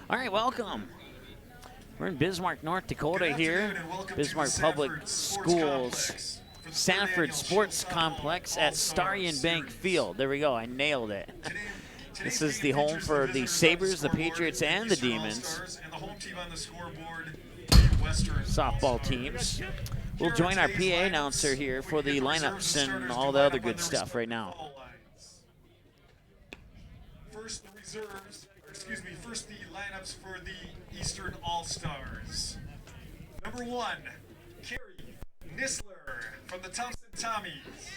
All right, welcome. We're in Bismarck, North Dakota here. Bismarck Public Schools, Sanford Sports Complex at Starion Bank Field. There we go, I nailed it. This is the home for the Sabres, the Patriots, and the Demons. Softball teams. We'll join our PA announcer here for the lineups and all the other good stuff right now. First the reserves, first the lineups for the Eastern All-Stars. Number 1, Carrie Nisler from the Thompson Tommies.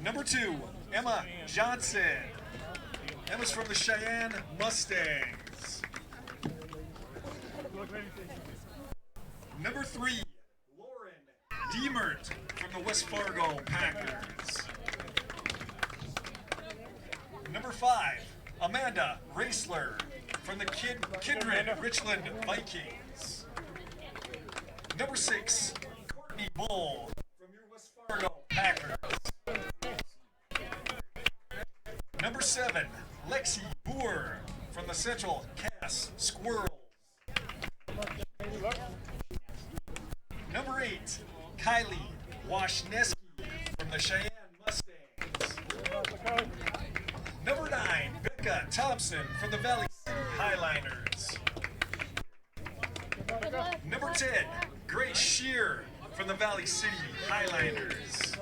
Number 2, Emma Johnson. Emma's from the Cheyenne Mustangs. Number 3, Lauren Diemert from the West Fargo Packers. Number 5, Amanda Raisler from the Kindred Richland Vikings. Number 6, Courtney Bull from your West Fargo Packers. Number 7, Lexi Boer from the Central Cass Squirrels. Number 8, Kylie Washneski from the Cheyenne Mustangs. Number 9, Becca Thompson from the Valley City Highliners. Number 10, Grace Shear from the Valley City Highliners.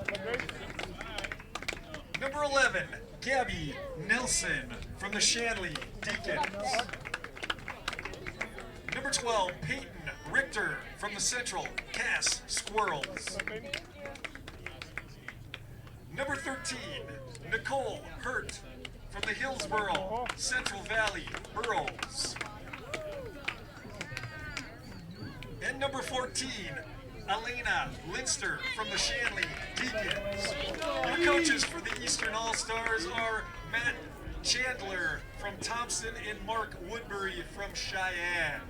Number 11, Gabby Nelson from the Shanley Deacons. Number 12, Peyton Richter from the Central Cass Squirrels. Number 13, Nicole Hurt from the Hillsboro Central Valley Burros. And number 14, Elena Linster from the Shanley Deacons. Your coaches for the Eastern All-Stars are Matt Chandler from Thompson and Mark Woodbury from Cheyenne.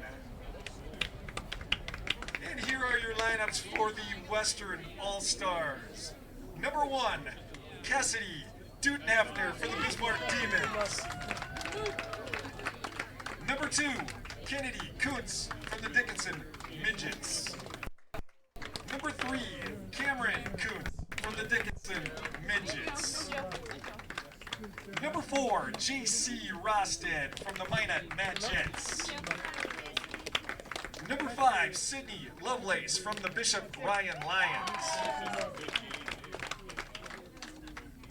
And here are your lineups for the Western All-Stars. Number 1, Cassidy Dutenhefner for the Bismarck Demons. Number 2, Kennedy Kuntz from the Dickinson Midgets. Number 3, Cameron Kuntz from the Dickinson Midgets. Number 4, J.C. Rosted from the Minot Madgettes. Number 5, Sydney Lovelace from the Bishop Ryan Lions.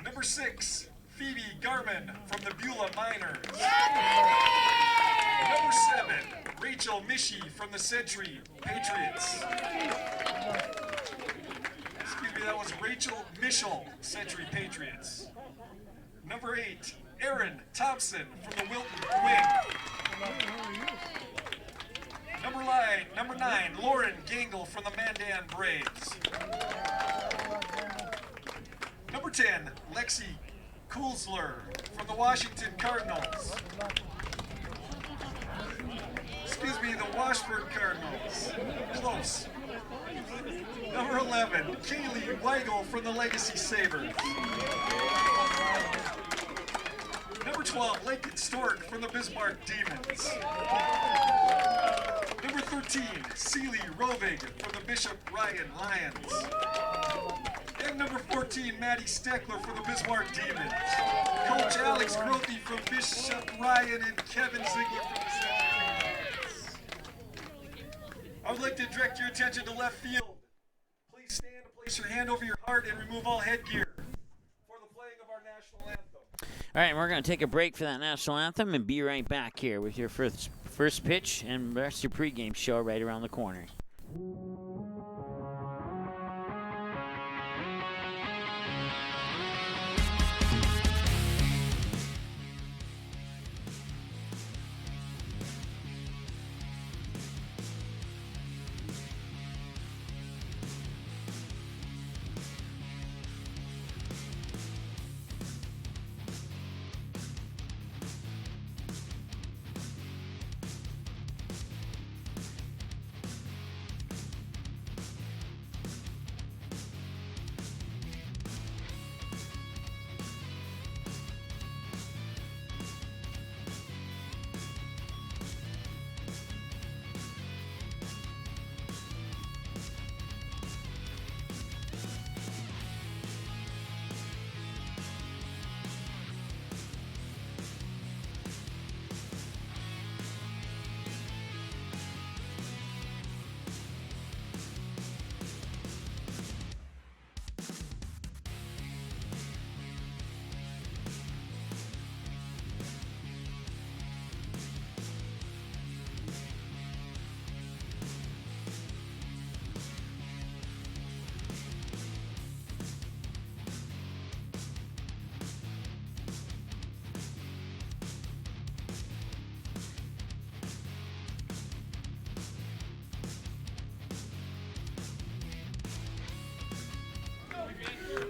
Number 6, Phoebe Garman from the Beulah Miners. Number 7, Rachel Mishi from the Century Patriots. Excuse me, that was Rachel Mischel, Century Patriots. Number 8, Aaron Thompson from the Wilton Wing. Number 9, Lauren Gangle from the Mandan Braves. Number 10, Lexi Kulsler from the Washington Cardinals. Excuse me, the Washburn Cardinals. Close. Number 11, Kaylee Weigel from the Legacy Sabres. Number 12, Lincoln Stork from the Bismarck Demons. Number 13, Celie Rovig from the Bishop Ryan Lions. And number 14, Maddie Steckler from the Bismarck Demons. Coach Alex Grothy from Bishop Ryan and Kevin Ziegler from the Century Demons. I would like to direct your attention to left field. Please stand and place your hand over your heart and remove all headgear for the playing of our national anthem. All right, we're going to take a break for that national anthem and be right back here with your first pitch and the rest of your pregame show right around the corner.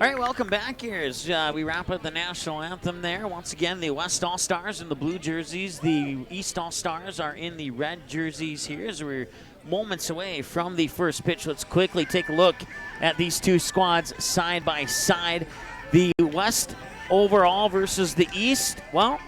All right, welcome back here as we wrap up the national anthem there. Once again, the West All-Stars in the blue jerseys. The East All-Stars are in the red jerseys here as we're moments away from the first pitch. Let's quickly take a look at these two squads side by side. The West overall versus the East. Well,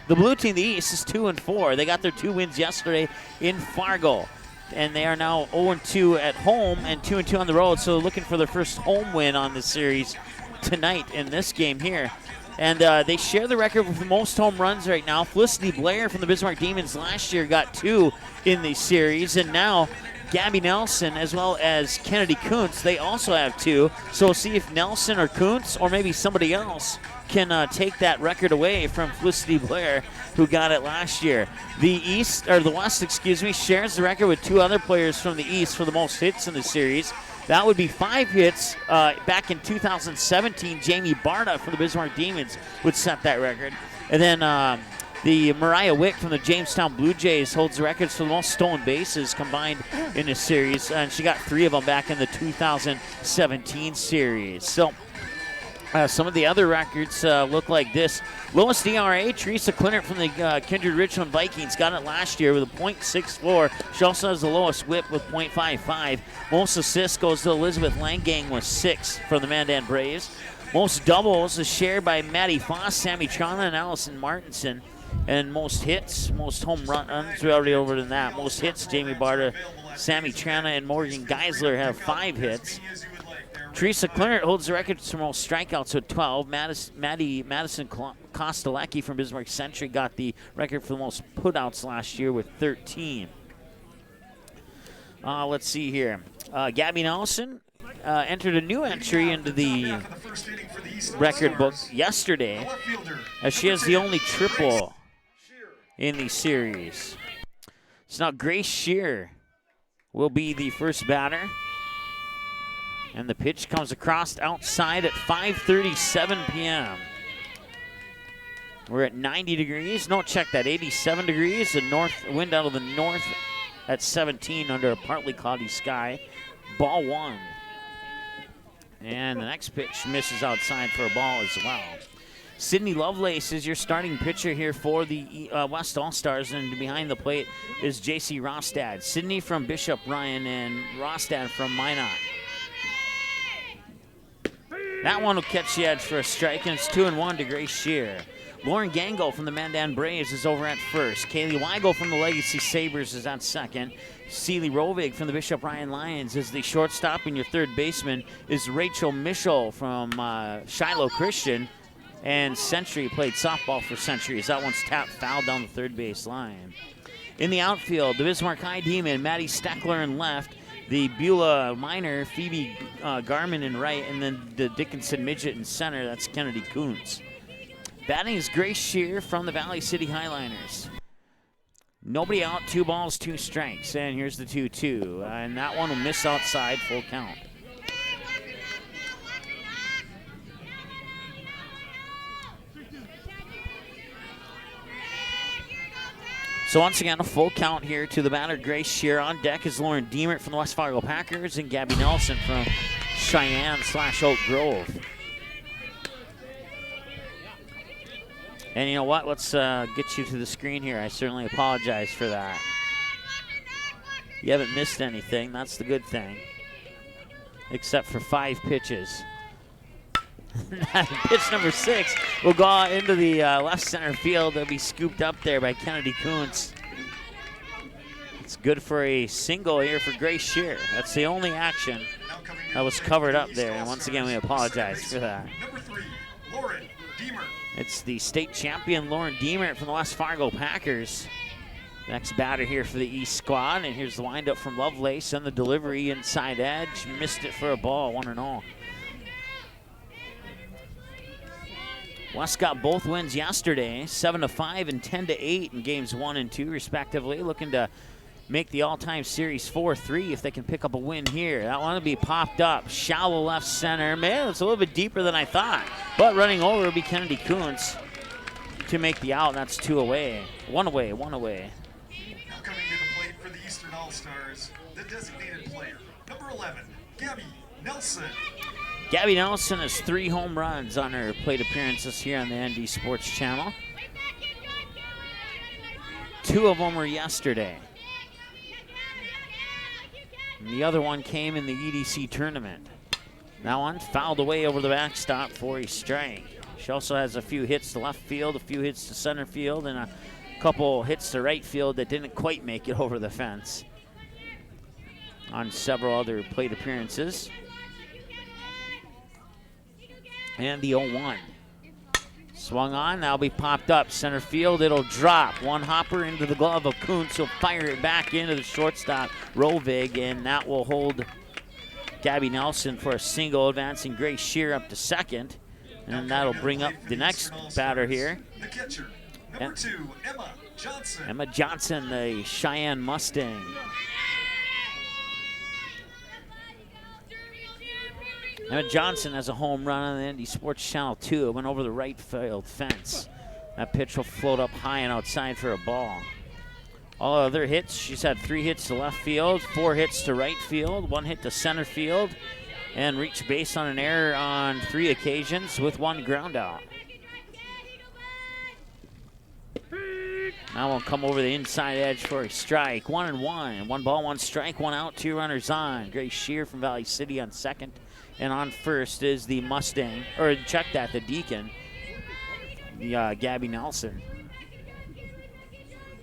the blue team, the East, is 2-4. They got their 2 wins yesterday in Fargo. And they are now 0-2 at home and 2-2 on the road. So looking for their first home win on the series tonight in this game here. And they share the record with the most home runs right now. Felicity Blair from the Bismarck Demons last year got 2 in the series. And now Gabby Nelson as well as Kennedy Kuntz, they also have 2. So we'll see if Nelson or Kuntz or maybe somebody else can take that record away from Felicity Blair, who got it last year. The West, shares the record with 2 other players from the East for the most hits in the series. That would be 5 hits back in 2017. Jamie Barta from the Bismarck Demons would set that record. And then the Mariah Wick from the Jamestown Blue Jays holds the records for the most stolen bases combined in the series, and she got 3 of them back in the 2017 series. So some of the other records look like this. Lowest ERA, Teresa Klinert from the Kindred Richland Vikings got it last year with a .64. She also has the lowest whip with .55. Most assists goes to Elizabeth Langang with 6 from the Mandan Braves. Most doubles is shared by Maddie Foss, Sammy Trana, and Allison Martinson. And most hits, most home runs, we're already over than that. Most hits, Jamie Barta, Sammy Trana, and Morgan Geisler have 5 hits. Teresa Klinert holds the record for most strikeouts with 12. Madison Kostelecki from Bismarck Century got the record for the most putouts last year with 13. Let's see here. Gabby Nelson entered a new entry into the record book yesterday, as she has the only triple in the series. So now Grace Shear will be the first batter. And the pitch comes across outside at 5:37 p.m. We're at 90 degrees. No, check that, 87 degrees. The north wind out of the north at 17 under a partly cloudy sky. Ball 1. And the next pitch misses outside for a ball as well. Sydney Lovelace is your starting pitcher here for the West All-Stars, and behind the plate is J.C. Rostad. Sydney from Bishop Ryan and Rostad from Minot. That one will catch the edge for a strike, and it's 2-1 to Grace Shear. Lauren Gango from the Mandan Braves is over at first. Kaylee Weigel from the Legacy Sabres is at second. Celie Rovig from the Bishop Ryan Lions is the shortstop, and your third baseman is Rachel Mischel from Shiloh Christian. And Century played softball for Century as that one's tapped foul down the third base line. In the outfield, the Bismarck High Demon, Maddie Steckler in left. The Beulah Minor, Phoebe Garman in right, and then the Dickinson Midget in center. That's Kennedy Kuntz. Batting is Grace Shear from the Valley City Highliners. Nobody out, 2 balls, 2 strikes. And here's the 2-2. And that one will miss outside, full count. So once again, a full count here to the batter, Grace Shear. On deck is Lauren Diemert from the West Fargo Packers and Gabby Nelson from Cheyenne/Oak Grove. And you know what? Let's get you to the screen here. I certainly apologize for that. You haven't missed anything. That's the good thing. Except for 5 pitches. Pitch number 6 will go into the left center field. It'll be scooped up there by Kennedy Kuntz. It's good for a single here for Grace Shear. That's the only action that was covered up there. And once again, we apologize for that. Number 3, Lauren Diemert. It's the state champion, Lauren Diemert from the West Fargo Packers. Next batter here for the East squad. And here's the windup from Lovelace and the delivery inside edge. Missed it for a ball, 1-0. West got both wins yesterday, 7-5 and 10-8 in games 1 and 2, respectively. Looking to make the all-time series 4-3 if they can pick up a win here. That one will be popped up, shallow left center. Man, it's a little bit deeper than I thought. But running over will be Kennedy Kuntz to make the out. That's 2 away. 1 away, 1 away. Now coming to the plate for the Eastern All-Stars, the designated player, number 11, Gabby Nelson. Gabby Nelson has 3 home runs on her plate appearances here on the ND Sports Channel. 2 of them were yesterday. And the other one came in the EDC tournament. That one fouled away over the backstop for a strike. She also has a few hits to left field, a few hits to center field, and a couple hits to right field that didn't quite make it over the fence on several other plate appearances. And the 0-1. Swung on, that'll be popped up. Center field, it'll drop. One hopper into the glove of Kuntz. He'll fire it back into the shortstop, Rovig, and that will hold Gabby Nelson for a single, advancing Grace Shear up to second. And that'll bring up the next batter here. The catcher, number 2, Emma Johnson. Emma Johnson, the Cheyenne Mustang. Emma Johnson has a home run on the ND Sports Channel 2. It went over the right field fence. That pitch will float up high and outside for a ball. All other hits, she's had 3 hits to left field, 4 hits to right field, 1 hit to center field, and reached base on an error on 3 occasions with 1 ground out. Now we'll come over the inside edge for a strike. 1-1. 1 ball, 1 strike, 1 out, 2 runners on. Grace Shear from Valley City on second. And on first is the Mustang, or check that, the Deacon, the Gabby Nelson.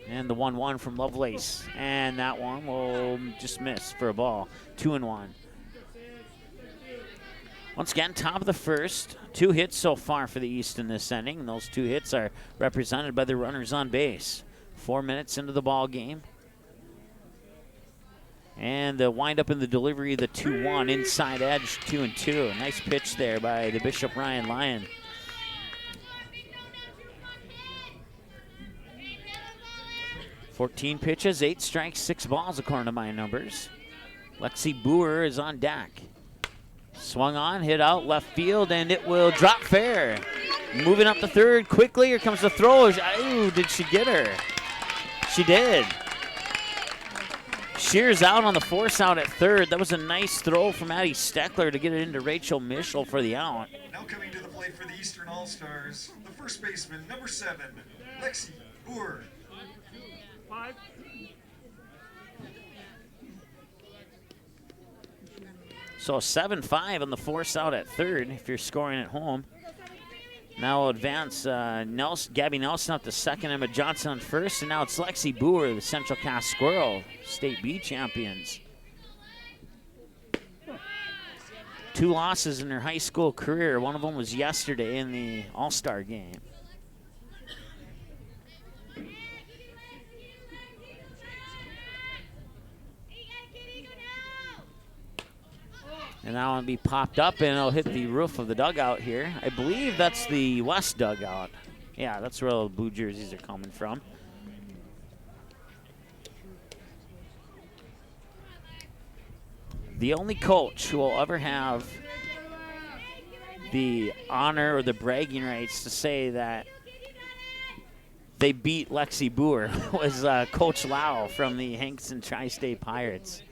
And the 1-1 from Lovelace. And that one will just miss for a ball. 2-1. Once again, top of the first. 2 hits so far for the East in this inning. And those 2 hits are represented by the runners on base. 4 minutes into the ball game. And the windup in the delivery, the 2-1 inside edge, 2-2. Nice pitch there by the Bishop Ryan Lion. "14 pitches, 8 strikes, 6 balls according to my numbers. Lexi Boer is on deck. Swung on, hit out left field, and it will drop fair. Moving up the third quickly. Here comes the throw. Ooh, did she get her? She did. Shears out on the force out at third. That was a nice throw from Addie Steckler to get it into Rachel Mischel for the out. Now coming to the plate for the Eastern All-Stars, the first baseman, number 7, Lexi Boer. 5. So 7-5 on the force out at third if you're scoring at home. Now we'll advance Gabby Nelson up to second, Emma Johnson on first, and now it's Lexi Boer, the Central Cass Squirrel State B champions. 2 losses in her high school career. One of them was yesterday in the All-Star game. And that one will be popped up, and it'll hit the roof of the dugout here. I believe that's the west dugout. Yeah, that's where all the blue jerseys are coming from. The only coach who will ever have the honor or the bragging rights to say that they beat Lexi Boer was Coach Lau from the Hankston Tri-State Pirates.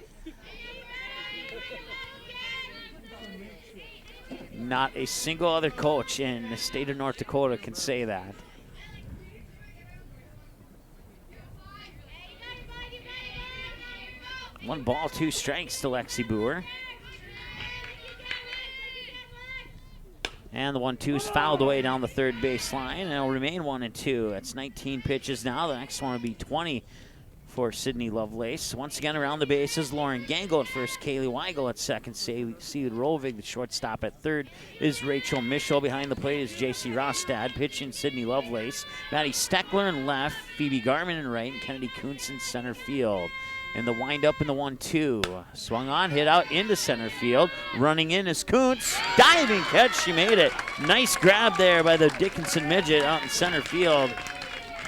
Not a single other coach in the state of North Dakota can say that. One ball, 2 strikes to Lexi Boer. And the 1-2 is fouled away down the third baseline, and it'll remain 1-2. That's 19 pitches now. The next one will be 20 for Sydney Lovelace. Once again around the bases, Lauren Gangle at first, Kaylee Weigel at second, Seeley Rovig, the shortstop at third is Rachel Mischel. Behind the plate is J.C. Rostad, pitching Sydney Lovelace. Maddie Steckler in left, Phoebe Garman in right, and Kennedy Kuntz in center field. And the windup in the 1-2. Swung on, hit out into center field. Running in is Kuntz. Diving catch, she made it. Nice grab there by the Dickinson midget out in center field.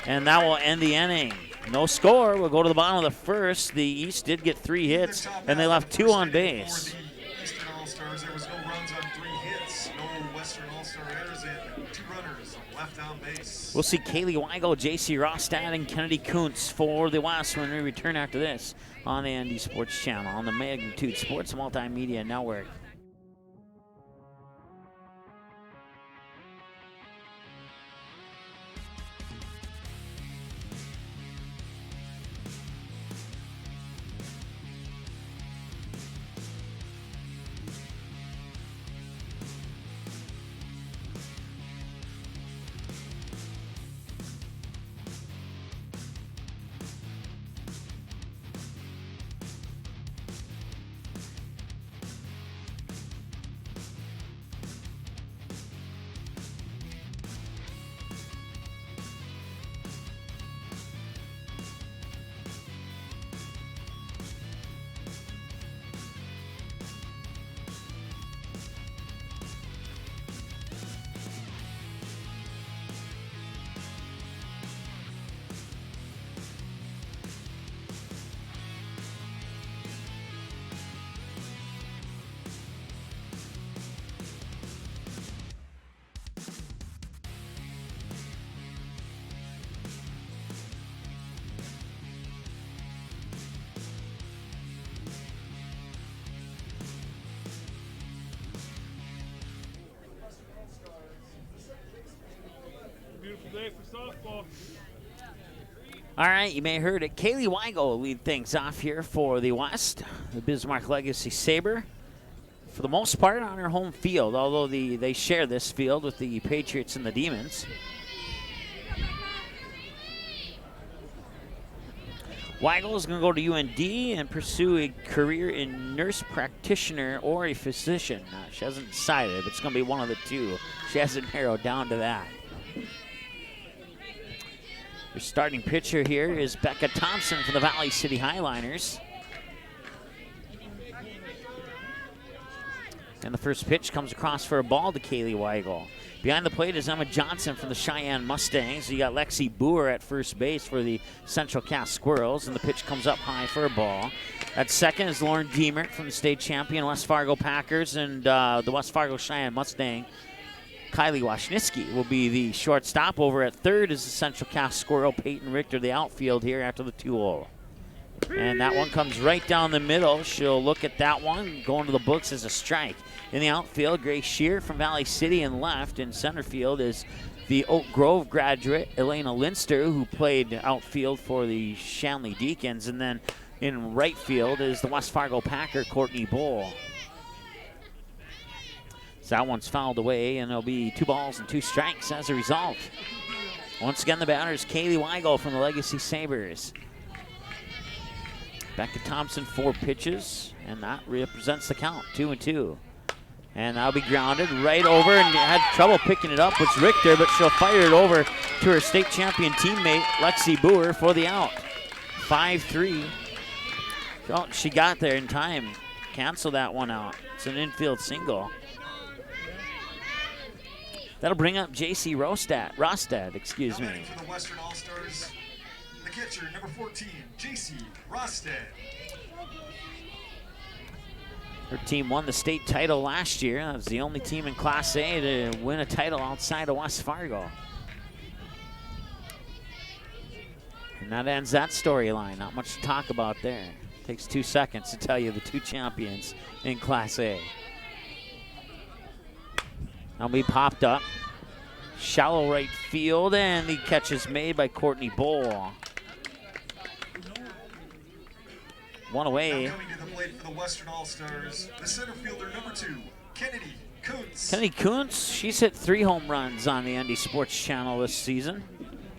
And that will end the inning. No score. We'll go to the bottom of the first. The East did get 3 hits, and they left 2 on base. For the Eastern All-Stars, there was no runs on 3 hits, no Western All-Star errors, and 2 runners left on base. We'll see Kaylee Weigel, J.C. Rostad, and Kennedy Kuntz for the West when we return after this on the ND Sports Channel on the Magnitude Sports Multimedia Network. All right, you may have heard it. Kaylee Weigel will lead things off here for the West. The Bismarck Legacy Sabre, for the most part, on her home field, although they share this field with the Patriots and the Demons. Weigel is going to go to UND and pursue a career in nurse practitioner or a physician. She hasn't decided, but it's going to be one of the two. She hasn't narrowed down to that. Your starting pitcher here is Becca Thompson for the Valley City Highliners. And the first pitch comes across for a ball to Kaylee Weigel. Behind the plate is Emma Johnson from the Cheyenne Mustangs. You got Lexi Boer at first base for the Central Cass Squirrels, and the pitch comes up high for a ball. At second is Lauren Diemert from the state champion West Fargo Packers, and the West Fargo Cheyenne Mustang. Kylie Washniski will be the shortstop. Over at third is the Central Cass Squirrel Peyton Richter, the outfield here after the 2-0. And that one comes right down the middle. She'll look at that one, going to the books as a strike. In the outfield, Grace Shear from Valley City, and left in center field is the Oak Grove graduate, Elena Linster, who played outfield for the Shanley Deacons. And then in right field is the West Fargo Packer, Courtney Bull. So that one's fouled away, and there'll be 2 balls and 2 strikes as a result. Once again, the batter is Kaylee Weigel from the Legacy Sabres. Becca Thompson, 4 pitches, and that represents the count, 2-2. And that'll be grounded right over, and had trouble picking it up with Richter, but she'll fire it over to her state champion teammate, Lexi Boer, for the out. 5-3. Oh, she got there in time. Cancel that one out. It's an infield single. That'll bring up J.C. Rostad, excuse me. For the Western All-Stars, the catcher, number 14, J.C. Rostad. Her team won the state title last year. That was the only team in Class A to win a title outside of West Fargo. And that ends that storyline. Not much to talk about there. Takes 2 seconds to tell you the 2 champions in Class A. Now we popped up. Shallow right field, and the catch is made by Courtney Bull. One away. Now coming to the plate for the Western All-Stars, the center fielder, number 2, Kennedy Kuntz. Kennedy Kuntz, she's hit 3 home runs on the ND Sports Channel this season.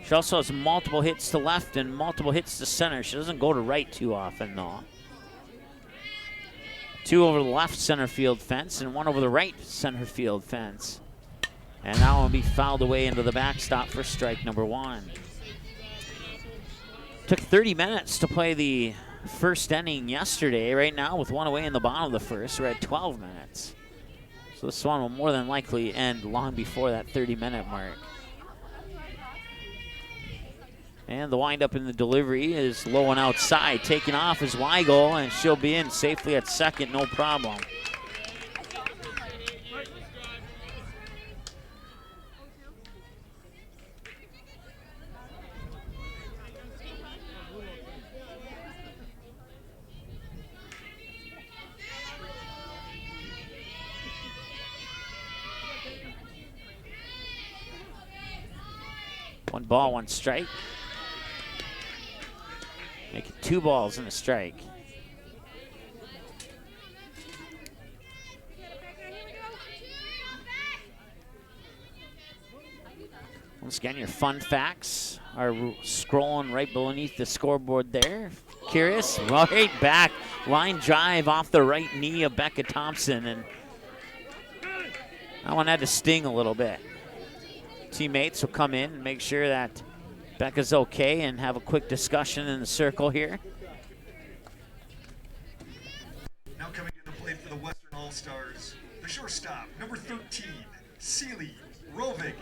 She also has multiple hits to left and multiple hits to center. She doesn't go to right too often, though. 2 over the left center field fence and 1 over the right center field fence. And that one will be fouled away into the backstop for strike number 1. Took 30 minutes to play the first inning yesterday. Right now, with 1 away in the bottom of the first, we're at 12 minutes. So this one will more than likely end long before that 30-minute mark. And the windup in the delivery is low and outside. Taking off is Weigel, and she'll be in safely at second, no problem. One ball, 1 strike. Make it 2 balls and a strike. Once again, your fun facts are scrolling right beneath the scoreboard there. Curious? Right back. Line drive off the right knee of Becca Thompson, and that one had to sting a little bit. Teammates will come in and make sure that Becca's okay and have a quick discussion in the circle here. Now coming to the plate for the Western All-Stars, the shortstop, number 13, Seely Rovig.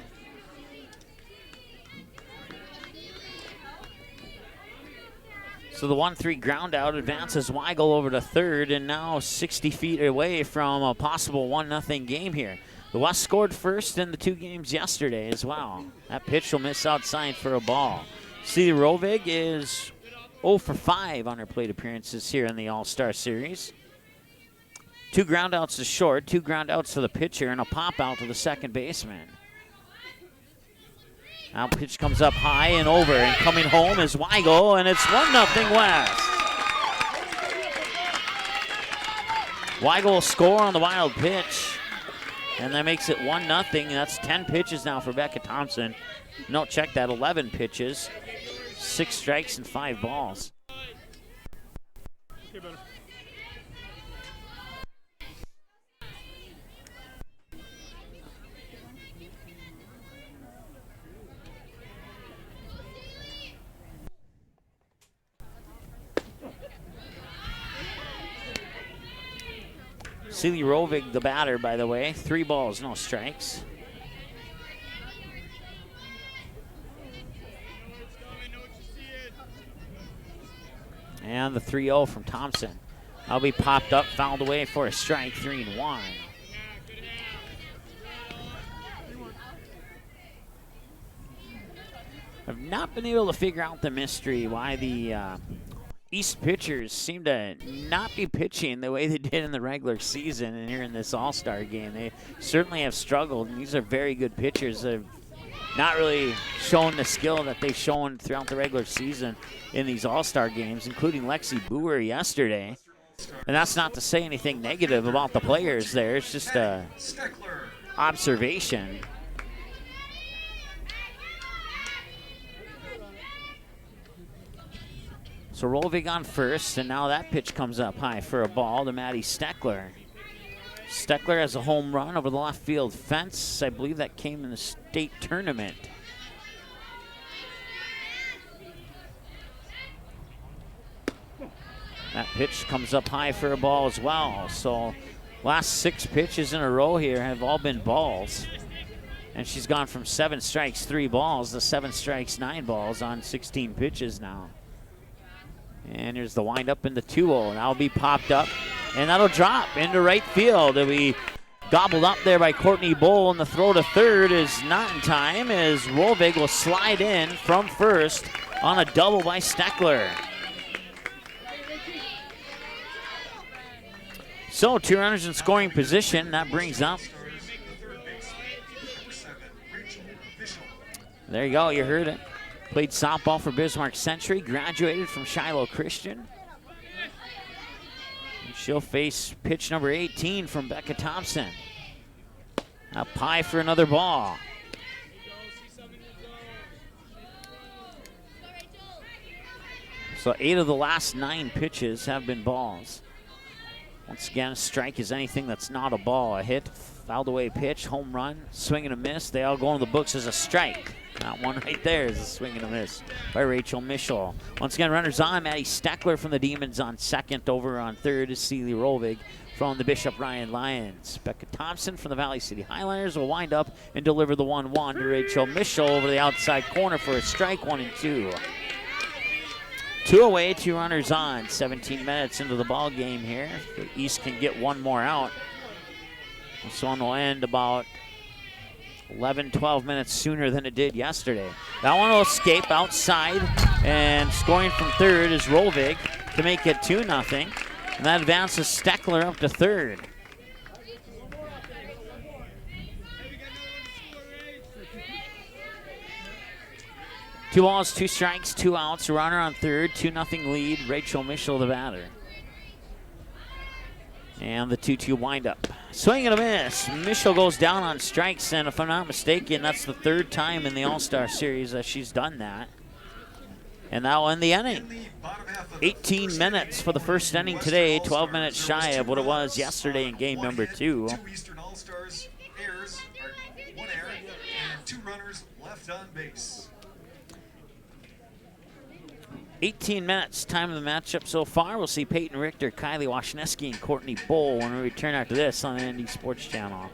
So the 1-3 ground out advances Weigel over to third, and now 60 feet away from a possible 1-0 game here. The West scored first in the 2 games yesterday as well. That pitch will miss outside for a ball. See, Rovig is 0 for 5 on her plate appearances here in the All-Star Series. 2 ground outs to short, 2 ground outs to the pitcher, and a pop out to the second baseman. Now pitch comes up high and over, and coming home is Weigel, and it's 1-0 West. Weigel will score on the wild pitch, and that makes it 1-0. That's 10 pitches now for Becca Thompson. No, check that, 11 pitches, 6 strikes and 5 balls. Okay, better. Sealy Rovig, the batter, by the way. 3 balls, no strikes. And the 3-0 from Thompson. That'll be popped up, fouled away for a strike, 3-1. I've not been able to figure out the mystery why the East pitchers seem to not be pitching the way they did in the regular season and here in this All-Star game. They certainly have struggled, and these are very good pitchers that have not really shown the skill that they've shown throughout the regular season in these All-Star games, including Lexi Boer yesterday. And that's not to say anything negative about the players there. It's just a observation. So Rovig on first, and now that pitch comes up high for a ball to Maddie Steckler. Steckler has a home run over the left field fence. I believe that came in the state tournament. That pitch comes up high for a ball as well. So last 6 pitches in a row here have all been balls. And she's gone from 7 strikes, 3 balls to 7 strikes, 9 balls on 16 pitches now. And here's the windup in the 2-0. That'll be popped up, and that'll drop into right field. It'll be gobbled up there by Courtney Bowl, and the throw to third is not in time as Rovig will slide in from first on a double by Steckler. So 2 runners in scoring position. That brings up. There you go, you heard it. Played softball for Bismarck Century, graduated from Shiloh Christian. And she'll face pitch number 18 from Becca Thompson. Up high for another ball. So 8 of the last 9 pitches have been balls. Once again, a strike is anything that's not a ball. A hit, fouled away pitch, home run, swing and a miss. They all go into the books as a strike. That one right there is a swing and a miss by Rachel Mischel. Once again, runners on. Maddie Steckler from the Demons on second. Over on third is Sealy Rovig from the Bishop Ryan Lions. Becca Thompson from the Valley City Highlanders will wind up and deliver the 1-1 to Rachel Mischel over the outside corner for a strike, 1-2. 2 away, 2 runners on. 17 minutes into the ball game here. The East can get one more out. This one will end about 11, 12 minutes sooner than it did yesterday. That one will escape outside, and scoring from third is Rovig to make it 2-0. And that advances Steckler up to third. Two balls, 2 strikes, 2 outs. Runner on third, 2-0 lead. Rachel Mischel, the batter. And the 2-2 windup. Swing and a miss. Mischel goes down on strikes, and if I'm not mistaken, that's the 3rd time in the All-Star Series that she's done that. And that'll end the inning. 18 minutes for the first inning today, 12 minutes shy of what it was yesterday in game number 2. 2 Eastern All-Stars errors, or 1 error, and 2 runners left on base. 18 minutes, time of the matchup so far. We'll see Peyton Richter, Kylie Washneski, and Courtney Bowl when we return after this on the ND Sports Channel.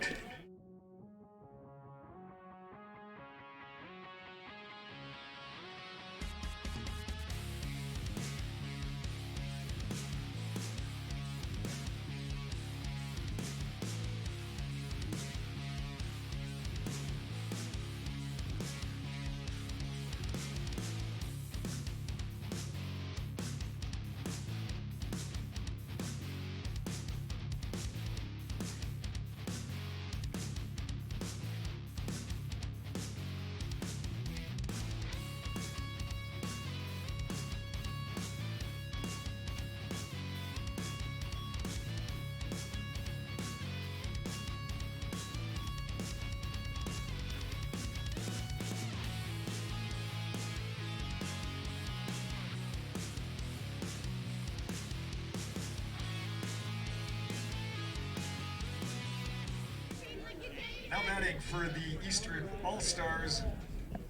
Now batting for the Eastern All-Stars,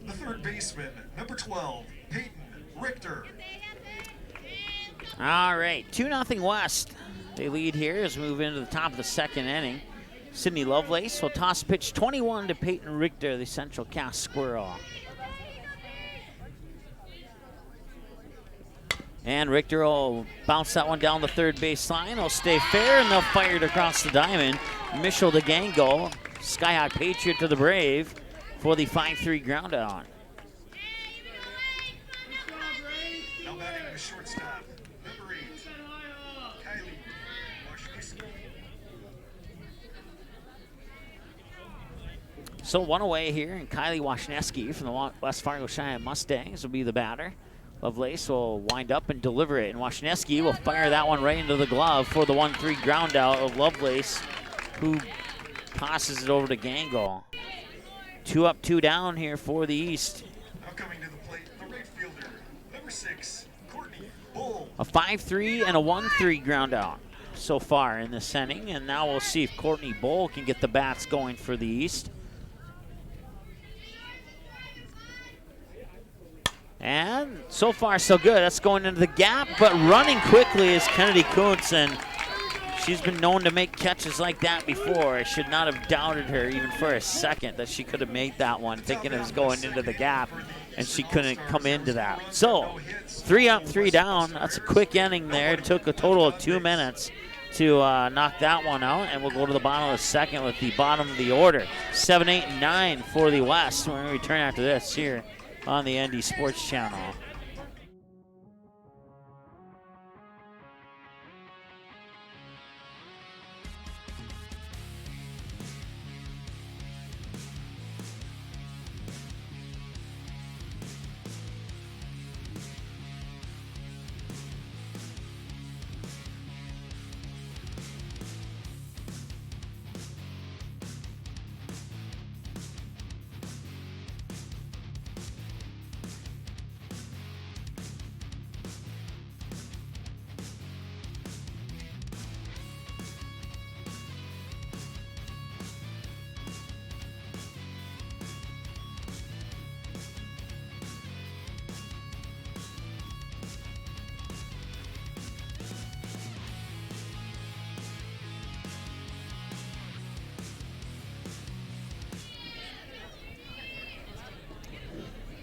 the third baseman, number 12, Peyton Richter. All right, 2-0 West. They lead here as we move into the top of the second inning. Sydney Lovelace will toss pitch 21 to Peyton Richter, the Central Cass Squirrel. And Richter will bounce that one down the third base line. It'll stay fair, and they'll fire it across the diamond. Michel DeGango, Skyhawk Patriot to the Brave for the 5-3 ground out. Now batting the shortstop, number 8, Kylie Washniewski. So one away here, and Kylie Washniewski from the West Fargo Cheyenne Mustangs will be the batter. Lovelace will wind up and deliver it, and Washniewski will fire that one right into the glove for the 1-3 ground out of Lovelace, who passes it over to Gangle. 2 up, 2 down here for the East. Now coming to the plate, the right fielder, number 6, Courtney Bull. A 5-3 and a 1-3 ground out so far in this inning, and now we'll see if Courtney Bull can get the bats going for the East. And so far, so good. That's going into the gap, but running quickly is Kennedy Kuntz, and she's been known to make catches like that before. I should not have doubted her even for a second that she could have made that one, thinking it was going into the gap, and she couldn't come into that. So, 3 up, 3 down. That's a quick inning there. It took a total of 2 minutes to knock that one out, and we'll go to the bottom of the second with the bottom of the order. 7, 8, and 9 for the West. We're going to return after this here on the ND Sports Channel.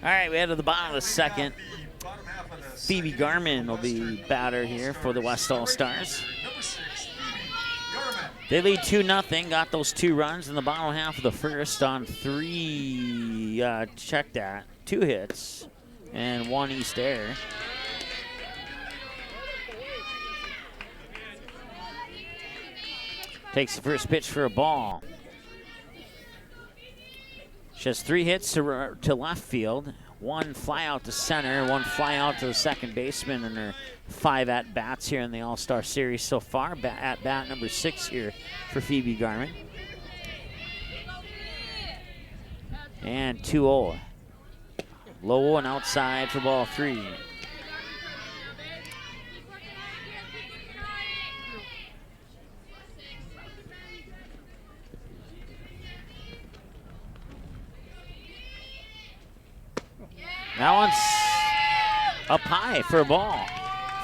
All right, we head to the bottom of the second. Phoebe Garman will be batter here for the West All-Stars. They lead 2-0, got those 2 runs in the bottom half of the first on 2 hits and 1 East error. Takes the first pitch for a ball. She has 3 hits to left field, 1 fly out to center, 1 fly out to the second baseman in her 5 at-bats here in the All-Star Series so far. At-bat number 6 here for Phoebe Garman. And 2-0. Low and outside for ball 3. That one's up high for a ball.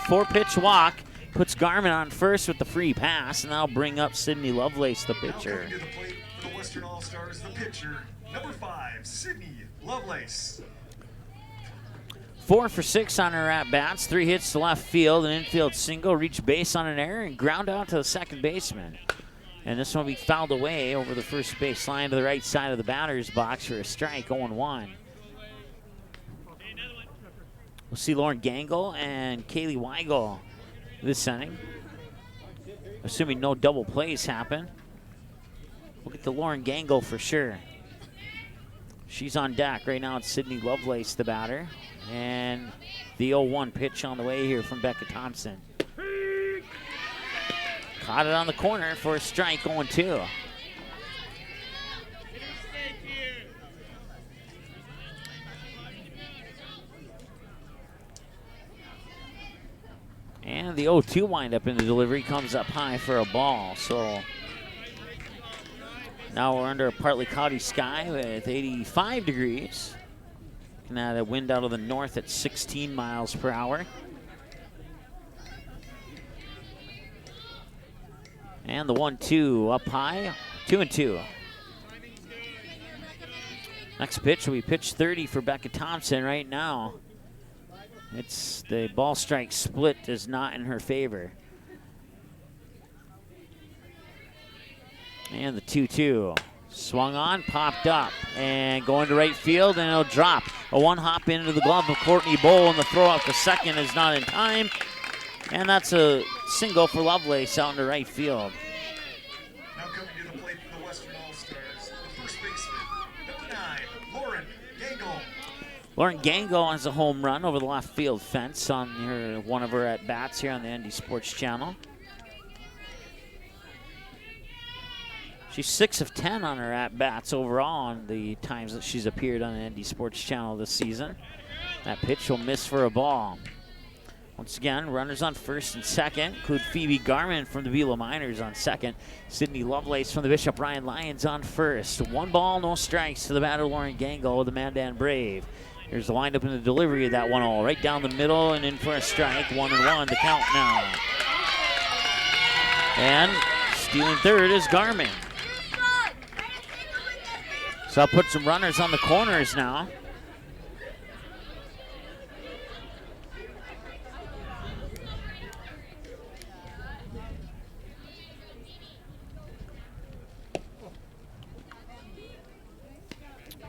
4-pitch walk puts Garman on first with the free pass, and that'll bring up Sydney Lovelace, the pitcher. Now coming to the plate for the Western All-Stars, the pitcher, number 5, Sydney Lovelace. 4 for 6 on her at-bats, 3 hits to left field, an infield single, reach base on an error, and ground out to the second baseman. And this one will be fouled away over the first base line to the right side of the batter's box for a strike, 0-1. We'll see Lauren Gangle and Kaylee Weigel this inning. Assuming no double plays happen. We'll get to Lauren Gangle for sure. She's on deck. Right now it's Sydney Lovelace, the batter. And the 0-1 pitch on the way here from Becca Thompson. Caught it on the corner for a strike, 0-2. And the 0-2 windup in the delivery comes up high for a ball. So Now we're under a partly cloudy sky with 85 degrees. Looking at a wind out of the north at 16 miles per hour. And the 1-2 up high, 2-2. Next pitch will be pitch 30 for Becca Thompson right now. It's the ball strike split is not in her favor. And the 2-2. Swung on, popped up, and going to right field, and it'll drop. A one hop into the glove of Courtney Bowl, and the throw out to second is not in time. And that's a single for Lovelace out into right field. Now coming to the plate for the Western All-Stars, the first baseman, number 9, Lauren Gangle. Lauren Gangle has a home run over the left field fence on one of her at-bats here on the ND Sports Channel. She's 6 of 10 on her at-bats overall on the times that she's appeared on the ND Sports Channel this season. That pitch will miss for a ball. Once again, runners on first and second include Phoebe Garman from the Vila Miners on second. Sydney Lovelace from the Bishop Ryan Lions on first. 1 ball, no strikes to the batter Lauren Gangle with the Mandan Brave. Here's the windup and the delivery of that 1-0. Right down the middle and in for a strike. 1-1 the count now. And stealing third is Garman. So I'll put some runners on the corners now.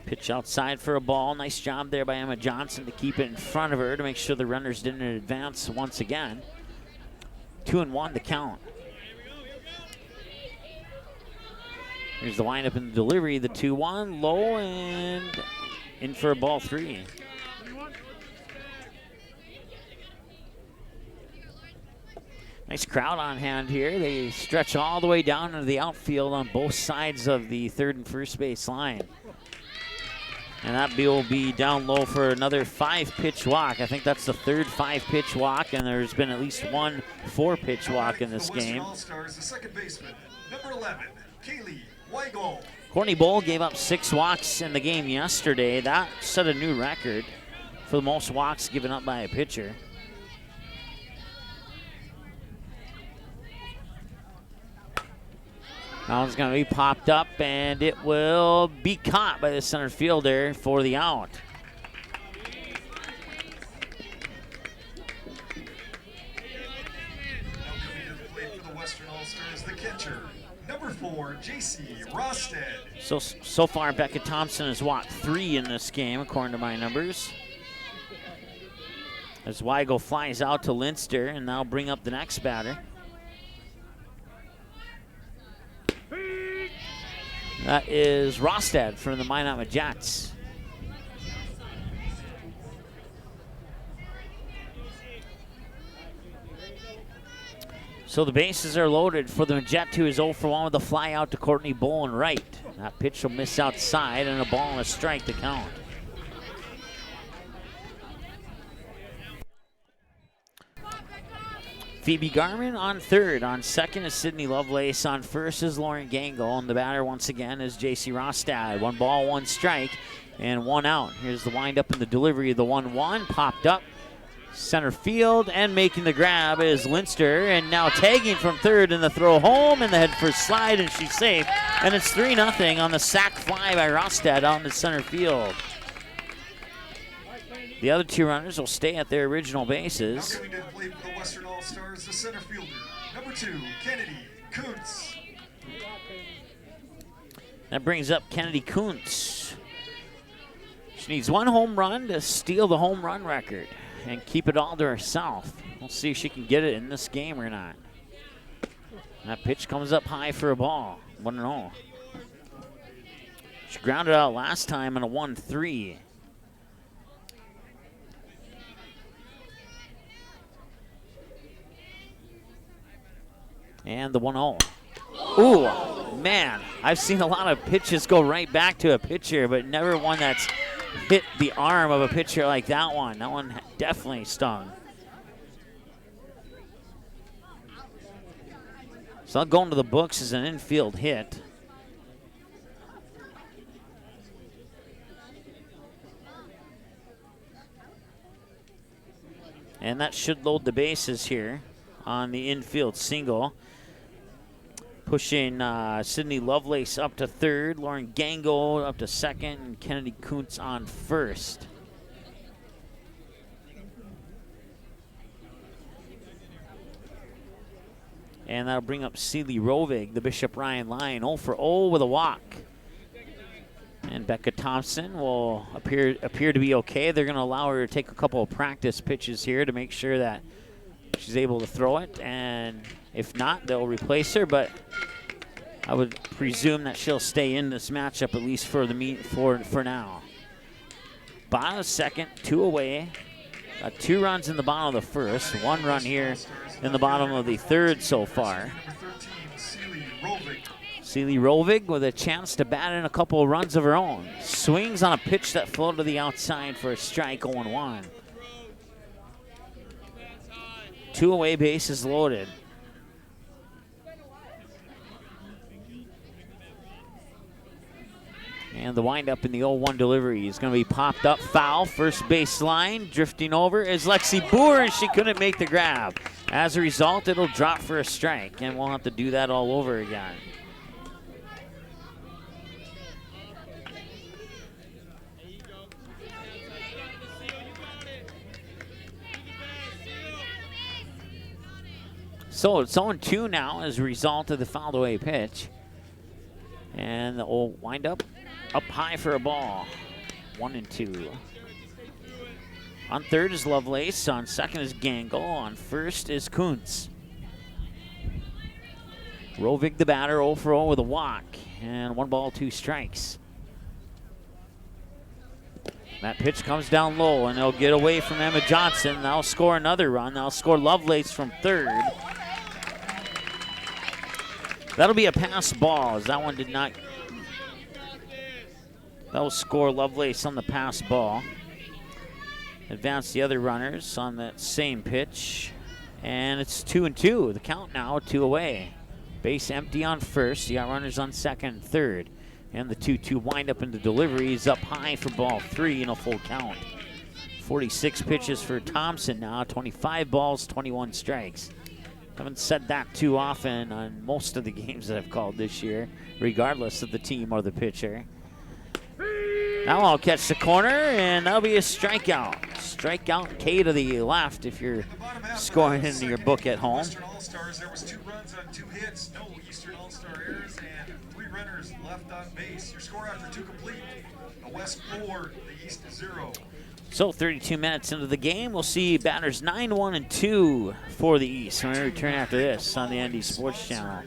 Pitch outside for a ball. Nice job there by Emma Johnson to keep it in front of her to make sure the runners didn't advance once again. 2-1 the count. Here's the windup and the delivery. The 2-1, low and in for a ball 3. Nice crowd on hand here. They stretch all the way down into the outfield on both sides of the third and first base line. And that will be down low for another 5-pitch walk. I think that's the third 5-pitch walk, and there's been at least one 4-pitch walk in this game. All-Stars, the second baseman, number 11, Kaylee Weigel. Courtney Bowl gave up 6 walks in the game yesterday. That set a new record for the most walks given up by a pitcher. That one's going to be popped up, and it will be caught by the center fielder for the out. Now coming to the plate for the Western All-Stars, the catcher, number 4, J.C. Rosted. So far, Becca Thompson has walked 3 in this game, according to my numbers. As Weigel flies out to Linster, and now bring up the next batter. That is Rostad from the Minot Jets. So the bases are loaded for the Jet, who is 0 for 1 with a fly out to Courtney Bowen right. That pitch will miss outside, and a ball and a strike to count. Phoebe Garman on third. On second is Sydney Lovelace. On first is Lauren Gangle. And the batter once again is J.C. Rostad. 1 ball, 1 strike, and 1 out. Here's the windup and the delivery of the 1-1. Popped up. Center field, and making the grab is Linster. And now tagging from third in the throw home, and the head first slide, and she's safe. And it's 3-0 on the sac fly by Rostad out into center field. The other 2 runners will stay at their original bases. Now coming to the plate for the Western All-Stars, the center fielder, number 2, Kennedy Kuntz. That brings up Kennedy Kuntz. She needs 1 home run to steal the home run record and keep it all to herself. We'll see if she can get it in this game or not. That pitch comes up high for a ball. 1-0. She grounded out last time in a 1-3. And the 1-0. Ooh, man, I've seen a lot of pitches go right back to a pitcher, but never one that's hit the arm of a pitcher like that one. That one definitely stung. So I'll go into the books as an infield hit. And that should load the bases here on the infield single. Pushing Sydney Lovelace up to third, Lauren Gango up to second, and Kennedy Kuntz on first. And that'll bring up Sealy Rovig, the Bishop Ryan Lion, 0 for 0 with a walk. And Becca Thompson will appear to be okay. They're going to allow her to take a couple of practice pitches here to make sure that she's able to throw it. And if not, they'll replace her. But I would presume that she'll stay in this matchup at least for now. Bottom of the second, 2 away. Got 2 runs in the bottom of the first. 1 run here in the bottom of the third so far. Sealy Rovig with a chance to bat in a couple of runs of her own. Swings on a pitch that floated to the outside for a strike, 0-1. 2 away, bases loaded. And the windup in the 0-1 delivery is going to be popped up foul. First base line, drifting over is Lexi Boer, and she couldn't make the grab. As a result, it'll drop for a strike, and we'll have to do that all over again. So it's 0-2 now as a result of the fouled away pitch. And the old windup up high for a ball. 1-2. On third is Lovelace. On second is Gangle. On first is Kuntz. Rovig the batter, 0 for 0 with a walk. And 1 ball, 2 strikes. That pitch comes down low, and they'll get away from Emma Johnson. They'll score another run. They'll score Lovelace from third. That'll be a pass ball, as that one did not. That'll score Lovelace on the pass ball. Advance the other runners on that same pitch. And it's 2-2. The count now, 2 away. Base empty on first. You got runners on second and third. And the 2-2 windup into delivery is up high for ball 3 in a full count. 46 pitches for Thompson now. 25 balls, 21 strikes. Haven't said that too often on most of the games that I've called this year, regardless of the team or the pitcher. Now I'll catch the corner, and that'll be a strikeout. Strikeout K to the left if you're scoring into your book at home. Western All-Stars, there was 2 runs on 2 hits, no Eastern All-Star errors, and 3 runners left on base. Your score after 2 complete, the West 4, the East 0. So 32 minutes into the game, we'll see batters 9, 1, and 2 for the East. We're going to return after this on the ND Sports Channel.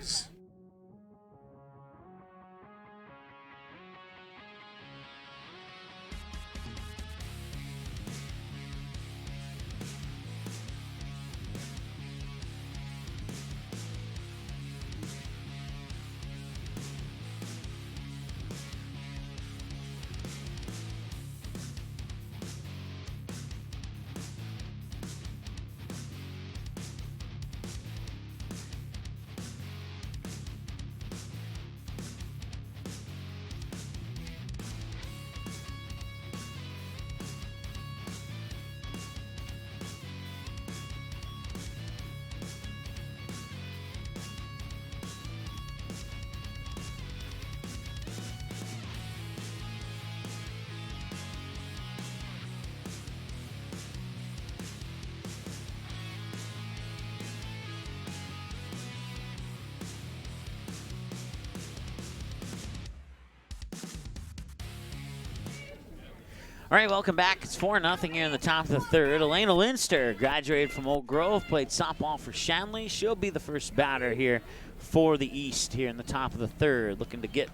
All right, welcome back. It's 4-0 here in the top of the third. Elena Linster graduated from Oak Grove, played softball for Shanley. She'll be the first batter here for the East here in the top of the third, looking to get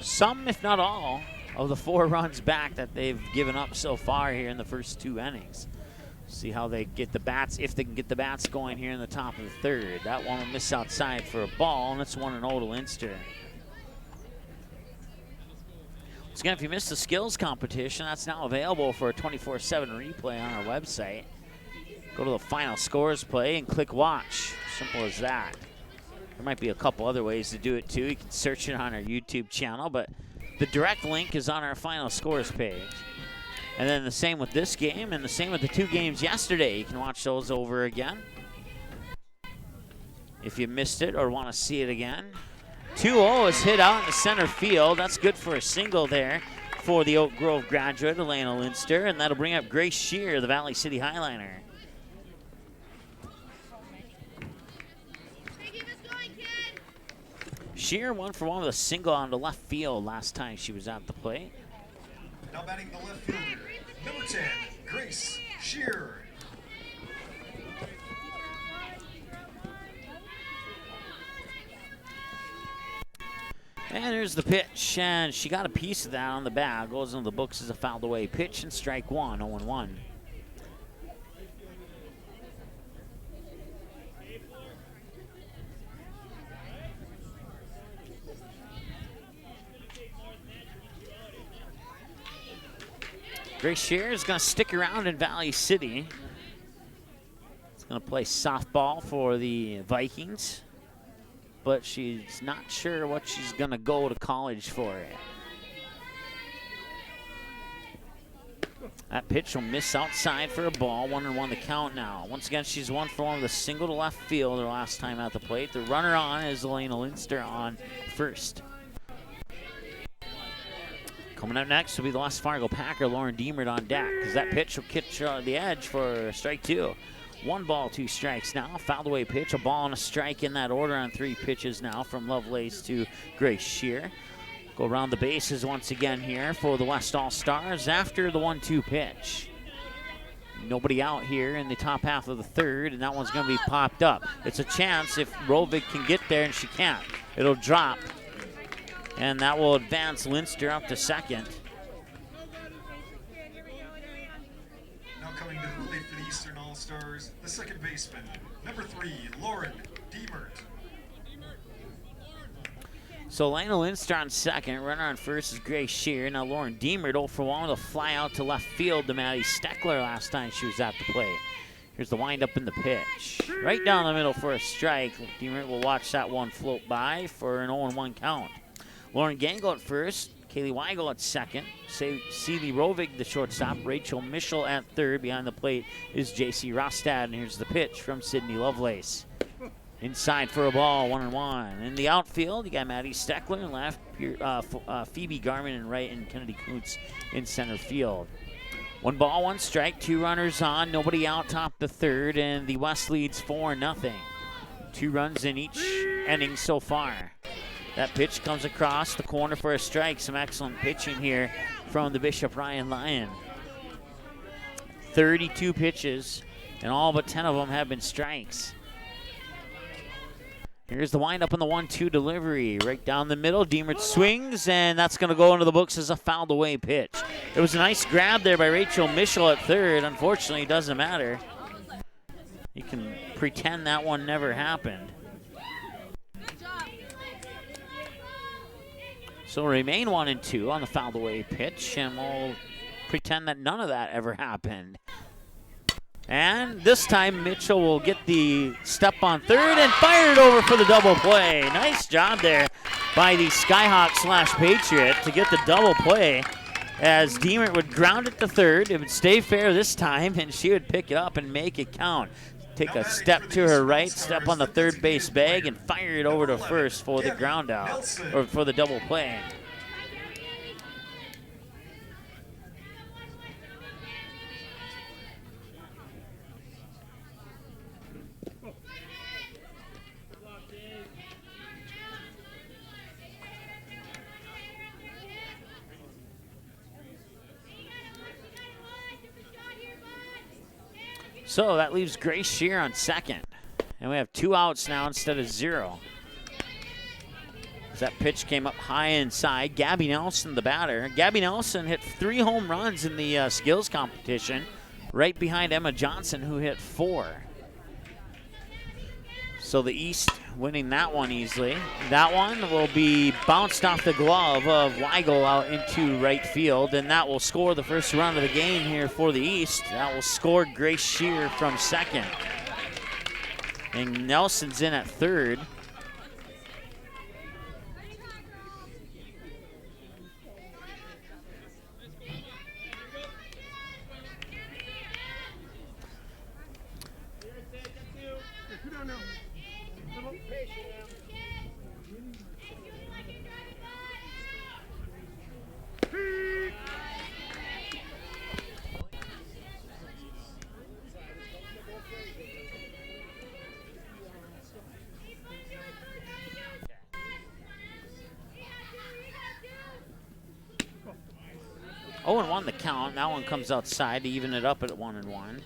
some, if not all, of the 4 runs back that they've given up so far here in the first 2 innings. See how they get the bats, if they can get the bats going here in the top of the third. That one will miss outside for a ball, and it's 1-0 to Linster. Once again, if you missed the skills competition, that's now available for a 24/7 replay on our website. Go to the final scores play and click watch. Simple as that. There might be a couple other ways to do it too. You can search it on our YouTube channel, but the direct link is on our final scores page. And then the same with this game and the same with the 2 games yesterday. You can watch those over again if you missed it or want to see it again. 2-0 is hit out in the center field. That's good for a single there for the Oak Grove graduate, Elena Linster, and that'll bring up Grace Shear, the Valley City Highliner. Shear 1 for 1 with a single on the left field last time she was at the plate. Now batting the left fielder, number 10, Grace Shear. And there's the pitch, and she got a piece of that on the bag. Goes into the books as a fouled away pitch, and strike 1, 0-1. Grace Shear is going to stick around in Valley City. She's going to play softball for the Vikings, but she's not sure what she's going to go to college for. That pitch will miss outside for a ball. 1-1 the count now. Once again, she's 1 for 1 with a single to left field her last time at the plate. The runner on is Elena Linster on first. Coming up next will be the West Fargo Packer, Lauren Diemert on deck, because that pitch will catch the edge for strike 2. 1 ball, 2 strikes now. Fouled away pitch, a ball and a strike in that order on 3 pitches now from Lovelace to Grace Shear. Go around the bases once again here for the West All-Stars after the 1-2 pitch. Nobody out here in the top half of the third, and that one's going to be popped up. It's a chance if Rovig can get there, and she can't. It'll drop. And that will advance Linster up to second. Now coming to the plate for the Eastern All-Stars, the second baseman, number 3, Lauren Diemert. So Lena Linster on second, runner on first is Grace Shear. Now Lauren Diemert 0 for 1 with a fly out to left field to Maddie Steckler last time she was at the plate. Here's the windup in the pitch. Right down the middle for a strike. Diemert will watch that one float by for an 0-1 count. Lauren Gangle at first, Kaylee Weigel at second, Celie Rovig the shortstop, Rachel Mischel at third. Behind the plate is J.C. Rostad, and here's the pitch from Sydney Lovelace. Inside for a ball, 1-1. In the outfield, you got Maddie Steckler in left, Phoebe Garman in right, and Kennedy Kuntz in center field. 1 ball, 1 strike, 2 runners on, nobody out top the third, and the West leads 4-0. 2 runs in each inning so far. That pitch comes across the corner for a strike. Some excellent pitching here from the Bishop Ryan Lion. 32 pitches, and all but 10 of them have been strikes. Here's the windup on the 1-2 delivery. Right down the middle, Diemert swings, and that's going to go into the books as a fouled away pitch. It was a nice grab there by Rachel Mischel at third. Unfortunately, it doesn't matter. You can pretend that one never happened. So remain 1-2 on the fouled away pitch, and we'll pretend that none of that ever happened. And this time Mitchell will get the step on third and fire it over for the double play. Nice job there by the Skyhawk / Patriot to get the double play, as Diemert would ground it to third. It would stay fair this time, and she would pick it up and make it count. Take a step to her right, step on the third base bag, and fire it over to first for the ground out, or for the double play. So that leaves Grace Shear on second. And we have 2 outs now instead of 0. As that pitch came up high inside, Gabby Nelson, the batter. Gabby Nelson hit 3 home runs in the skills competition, right behind Emma Johnson, who hit 4. So the East winning that one easily. That one will be bounced off the glove of Weigel out into right field, and that will score the first run of the game here for the East. That will score Grace Shear from second. And Nelson's in at third. no. Little. Peak. Oh, and 1 the count. That one comes outside to even it up at 1-1.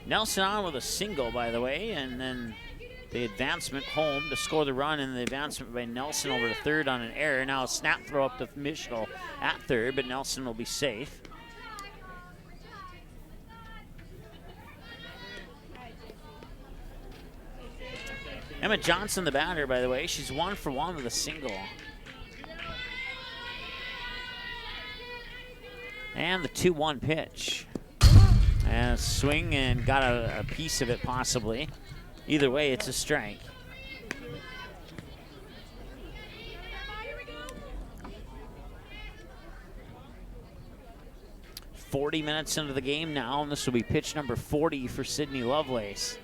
Nelson on with a single, by the way, and then the advancement home to score the run, and the advancement by Nelson over to third on an error. Now a snap throw up to Mischel at third, but Nelson will be safe. Emma Johnson, the batter, by the way, she's 1 for 1 with a single. And the 2-1 pitch. And a swing and got a piece of it possibly. Either way, it's a strike. "40 minutes into the game now, and this will be pitch number 40 for Sydney Lovelace.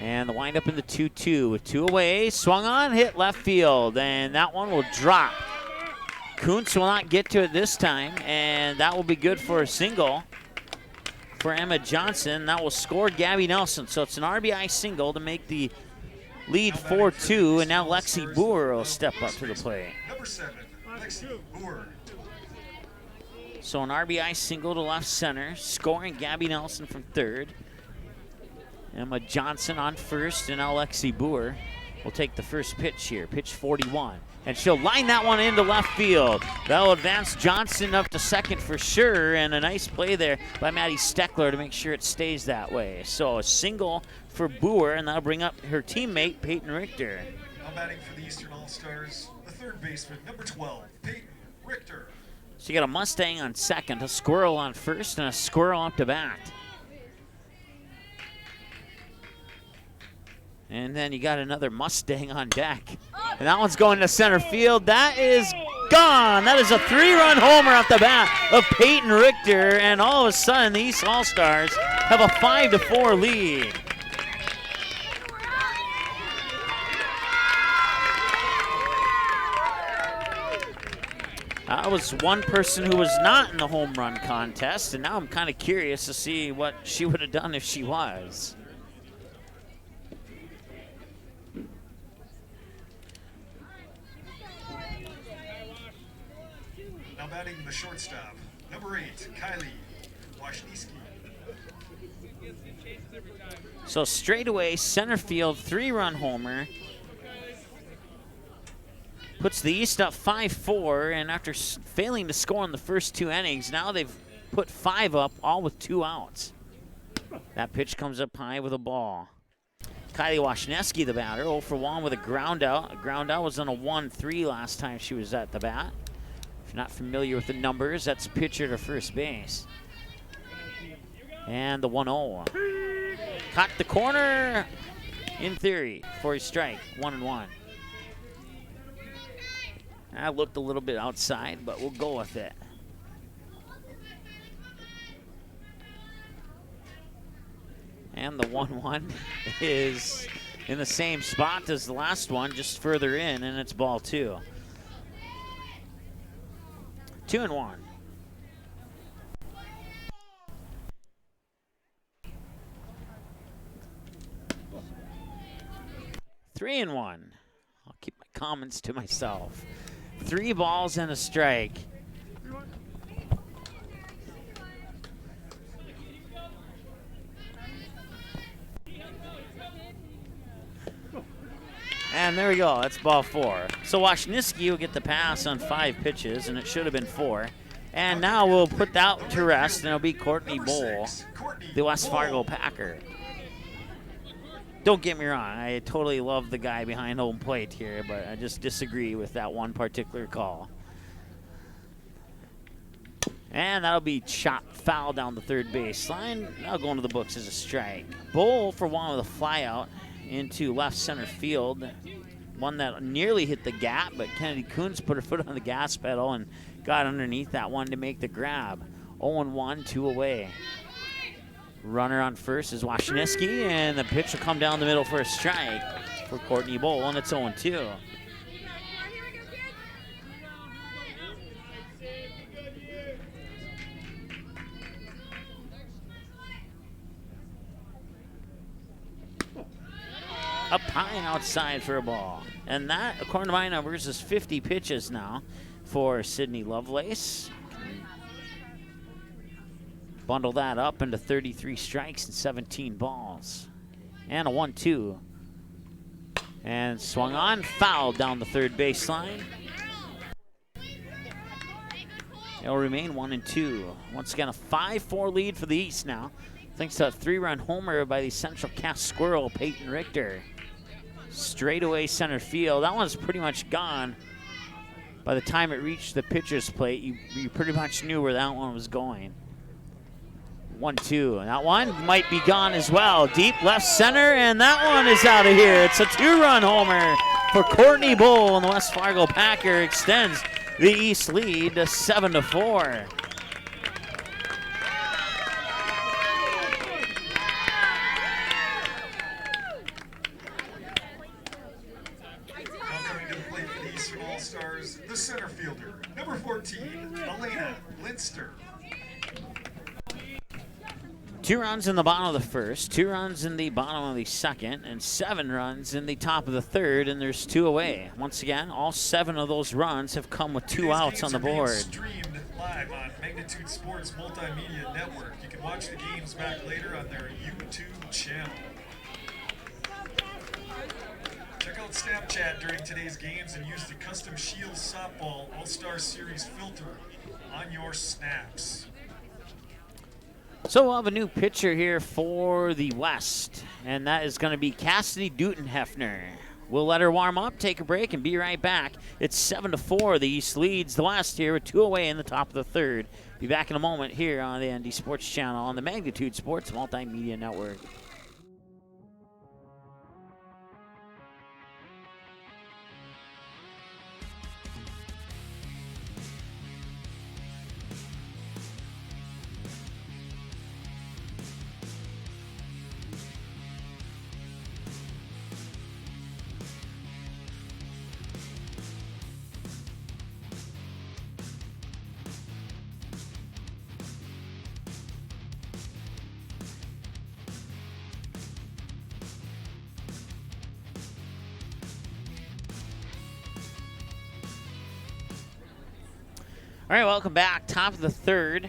And the windup in the 2-2 with 2 away. Swung on, hit left field, and that one will drop. Kuntz will not get to it this time, and that will be good for a single for Emma Johnson. That will score Gabby Nelson. So it's an RBI single to make the lead 4-2, and now Lexi Boer will step up to the plate. Number 7, Lexi Boer. So an RBI single to left center, scoring Gabby Nelson from third. Emma Johnson on first, and now Lexi Boer will take the first pitch here, pitch 41. And she'll line that one into left field. That'll advance Johnson up to second for sure, and a nice play there by Maddie Steckler to make sure it stays that way. So a single for Boer, and that'll bring up her teammate, Peyton Richter. Now batting for the Eastern All-Stars, the third baseman, number 12, Peyton Richter. So you got a Mustang on second, a squirrel on first, and a squirrel up to bat. And then you got another Mustang on deck. And that one's going to center field. That is gone. That is a 3-run homer off the bat of Peyton Richter. And all of a sudden, the East All-Stars have a 5-4 lead. That was one person who was not in the home run contest. And now I'm kind of curious to see what she would have done if she was. Now batting the shortstop, number 8, Kylie Washniewski. So straightaway center field 3-run homer. Puts the East up 5-4, and after failing to score in the first 2 innings, now they've put 5 up, all with 2 outs. That pitch comes up high with a ball. Kylie Washniewski, the batter, 0 for 1 with a ground out. A ground out was on a 1-3 last time she was at the bat. If you're not familiar with the numbers, that's pitcher to first base. And the 1-0. Caught the corner, in theory, for a strike, 1-1. That looked a little bit outside, but we'll go with it. And the 1-1 is in the same spot as the last one, just further in, and it's ball 2. 2-1. Three and 1. I'll keep my comments to myself. 3 balls and a strike. And there we go, that's ball 4. So Washniewski will get the pass on 5 pitches, and it should have been 4. And now we'll put that to rest, and it'll be Courtney Bowl, the West Fargo Packer. Don't get me wrong, I totally love the guy behind home plate here, but I just disagree with that one particular call. And that'll be chopped foul down the third baseline. That'll go into the books as a strike. Bowl for 1 with a fly out into left center field. One that nearly hit the gap, but Kennedy Kuntz put her foot on the gas pedal and got underneath that one to make the grab. 0-1, 2 away. Runner on first is Washniewski, and the pitch will come down the middle for a strike for Courtney Bowl, and it's 0-2. Up high and outside for a ball. And that, according to my numbers, is 50 pitches now for Sydney Lovelace. Bundle that up into 33 strikes and 17 balls. And a 1-2. And swung on, fouled down the third baseline. It'll remain 1-2. Once again, a 5-4 lead for the East now, thanks to a 3-run homer by the Central Cass Squirrel, Peyton Richter. Straightaway center field. That one's pretty much gone. By the time it reached the pitcher's plate, you pretty much knew where that one was going. 1-2. And that one might be gone as well. Deep left center, and that one is out of here. It's a 2-run homer for Courtney Bowl, and the West Fargo Packer extends the East lead to 7-4. The center fielder, number 14, Elena Linster. 2 runs in the bottom of the first, 2 runs in the bottom of the second, and 7 runs in the top of the third, and there's 2 away. Once again, all 7 of those runs have come with 2 outs on the board. Streamed live on Magnitude Sports Multimedia Network. You can watch the games back later on their YouTube channel. Check out Snapchat during today's games and use the Custom Shield Softball All-Star Series filter on your snaps. So we'll have a new pitcher here for the West, and that is going to be Cassidy Dutenhefner. We'll let her warm up, take a break, and be right back. It's 7-4. The East leads the West here with 2 away in the top of the third. Be back in a moment here on the ND Sports Channel on the Magnitude Sports Multimedia Network. All right, welcome back. Top of the third.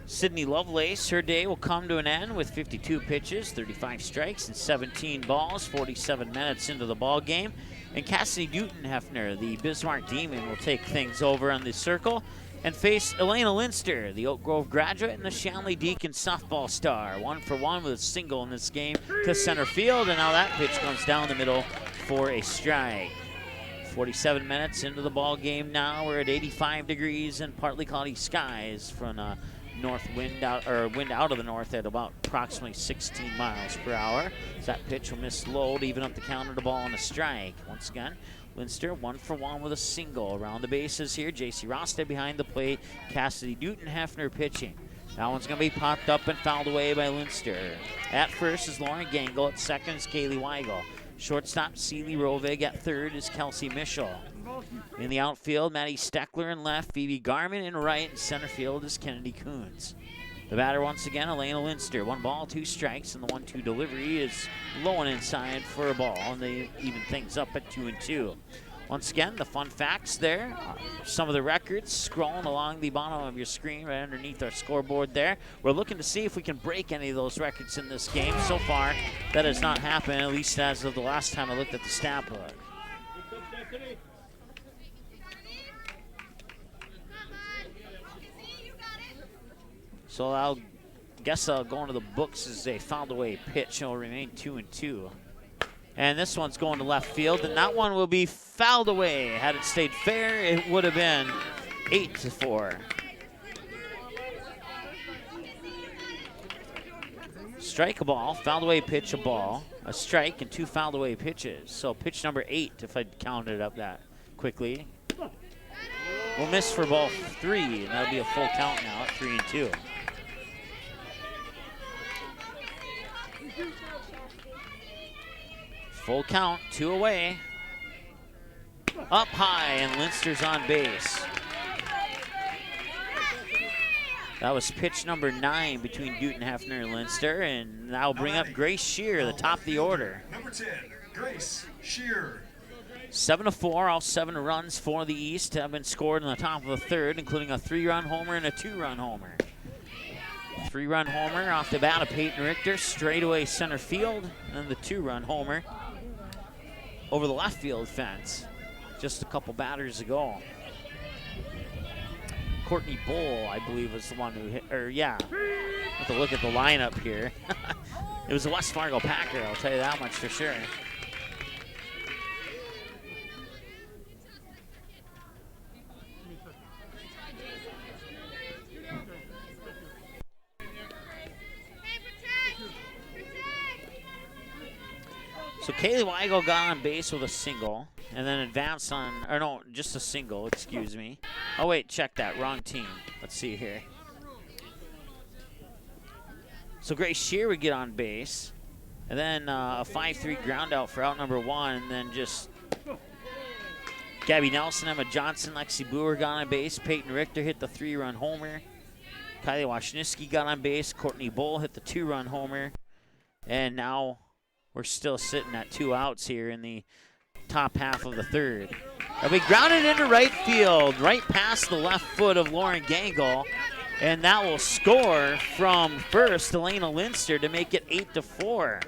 Sydney Lovelace, her day will come to an end with 52 pitches, 35 strikes, and 17 balls, 47 minutes into the ball game. And Cassidy Dutenhefner, the Bismarck Demon, will take things over on the circle and face Elena Linster, the Oak Grove graduate and the Shanley Deacon softball star. 1-for-1 with a single in this game to center field, and now that pitch comes down the middle for a strike. 47 minutes into the ball game now. We're at 85 degrees and partly cloudy skies from north wind out, or wind out of the north at about approximately 16 miles per hour. So that pitch will miss low to even up the counter to ball on a strike. Once again, Linster 1-for-1 with a single. Around the bases here, J.C. Rosted behind the plate. Cassidy Dutenhefner pitching. That one's going to be popped up and fouled away by Linster. At first is Lauren Gangle. At second is Kaylee Weigel. Shortstop Seeley Rovig. At third is Kelsey Mischel. In the outfield, Maddie Steckler in left, Phoebe Garman in right, and center field is Kennedy Coons. The batter once again, Elena Linster. 1 ball, 2 strikes, and the 1-2 delivery is low and inside for a ball, and they even things up at 2-2. Once again, the fun facts there. Some of the records scrolling along the bottom of your screen right underneath our scoreboard there. We're looking to see if we can break any of those records in this game. So far, that has not happened, at least as of the last time I looked at the stat book. So I'll guess I'll go into the books as a fouled away pitch. It'll remain 2-2. And this one's going to left field, and that one will be fouled away. Had it stayed fair, it would have been 8-4. Strike a ball, fouled away pitch a ball, a strike, and 2 fouled away pitches. So pitch number 8, if I counted it up that quickly. will miss for ball 3, and that'll be a full count now at 3-2. Full count, 2 away. Up high, and Linster's on base. That was pitch number 9 between Dutenhefner and Linster, and that'll bring up Grace Shear, the top of the order. Number 10, Grace Shear. 7-4, all 7 runs for the East have been scored in the top of the third, including a 3-run homer and a 2-run homer. 3-run homer off the bat of Peyton Richter, straightaway center field, and the 2-run homer over the left field fence just a couple batters ago. Courtney Bull, I believe, was the one who hit, or yeah, have to look at the lineup here. It was a West Fargo Packer, I'll tell you that much for sure. So Kaylee Weigel got on base with a single, and then advanced on, or no, just a single, excuse me. Oh wait, check that, wrong team. Let's see here. So Grace Shear would get on base, and then a 5-3 ground out for out number 1, and then just Gabby Nelson, Emma Johnson, Lexi Brewer got on base, Peyton Richter hit the 3-run homer, Kylie Washniewski got on base, Courtney Bull hit the 2-run homer, and now we're still sitting at 2 outs here in the top half of the third. And we grounded into right field, right past the left foot of Lauren Gangle, and that will score from first Elena Linster to make it 8-4.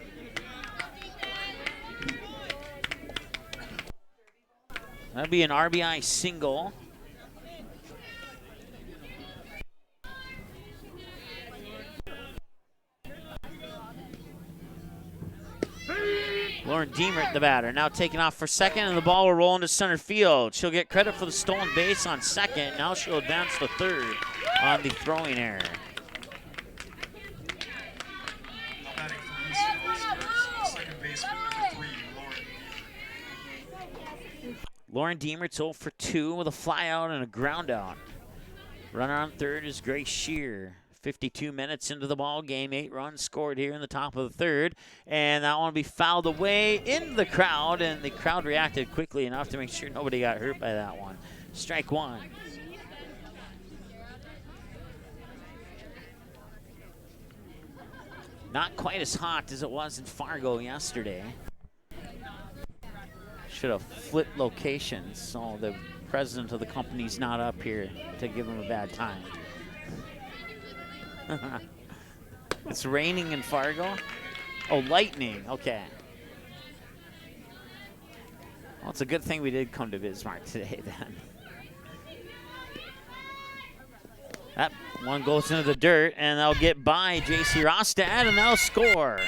That'd be an RBI single. Lauren Diemert, the batter, now taking off for second, and the ball will roll into center field. She'll get credit for the stolen base on second. Now she'll advance to third on the throwing error. Batting for the Eastern All-Stars, second baseman, number 3, Lauren Lauren. Diemert's 0 for 2 with a fly out and a ground out. Runner on third is Grace Shear. 52 minutes into the ball game, 8 runs scored here in the top of the third, and that one will be fouled away in the crowd, and the crowd reacted quickly enough to make sure nobody got hurt by that one. Strike 1. Not quite as hot as it was in Fargo yesterday. Should have flipped locations, so the president of the company's not up here to give him a bad time. It's raining in Fargo? Oh, lightning. Okay. Well, it's a good thing we did come to Bismarck today, then. That one goes into the dirt, and they'll get by J.C. Rostad, and they'll score.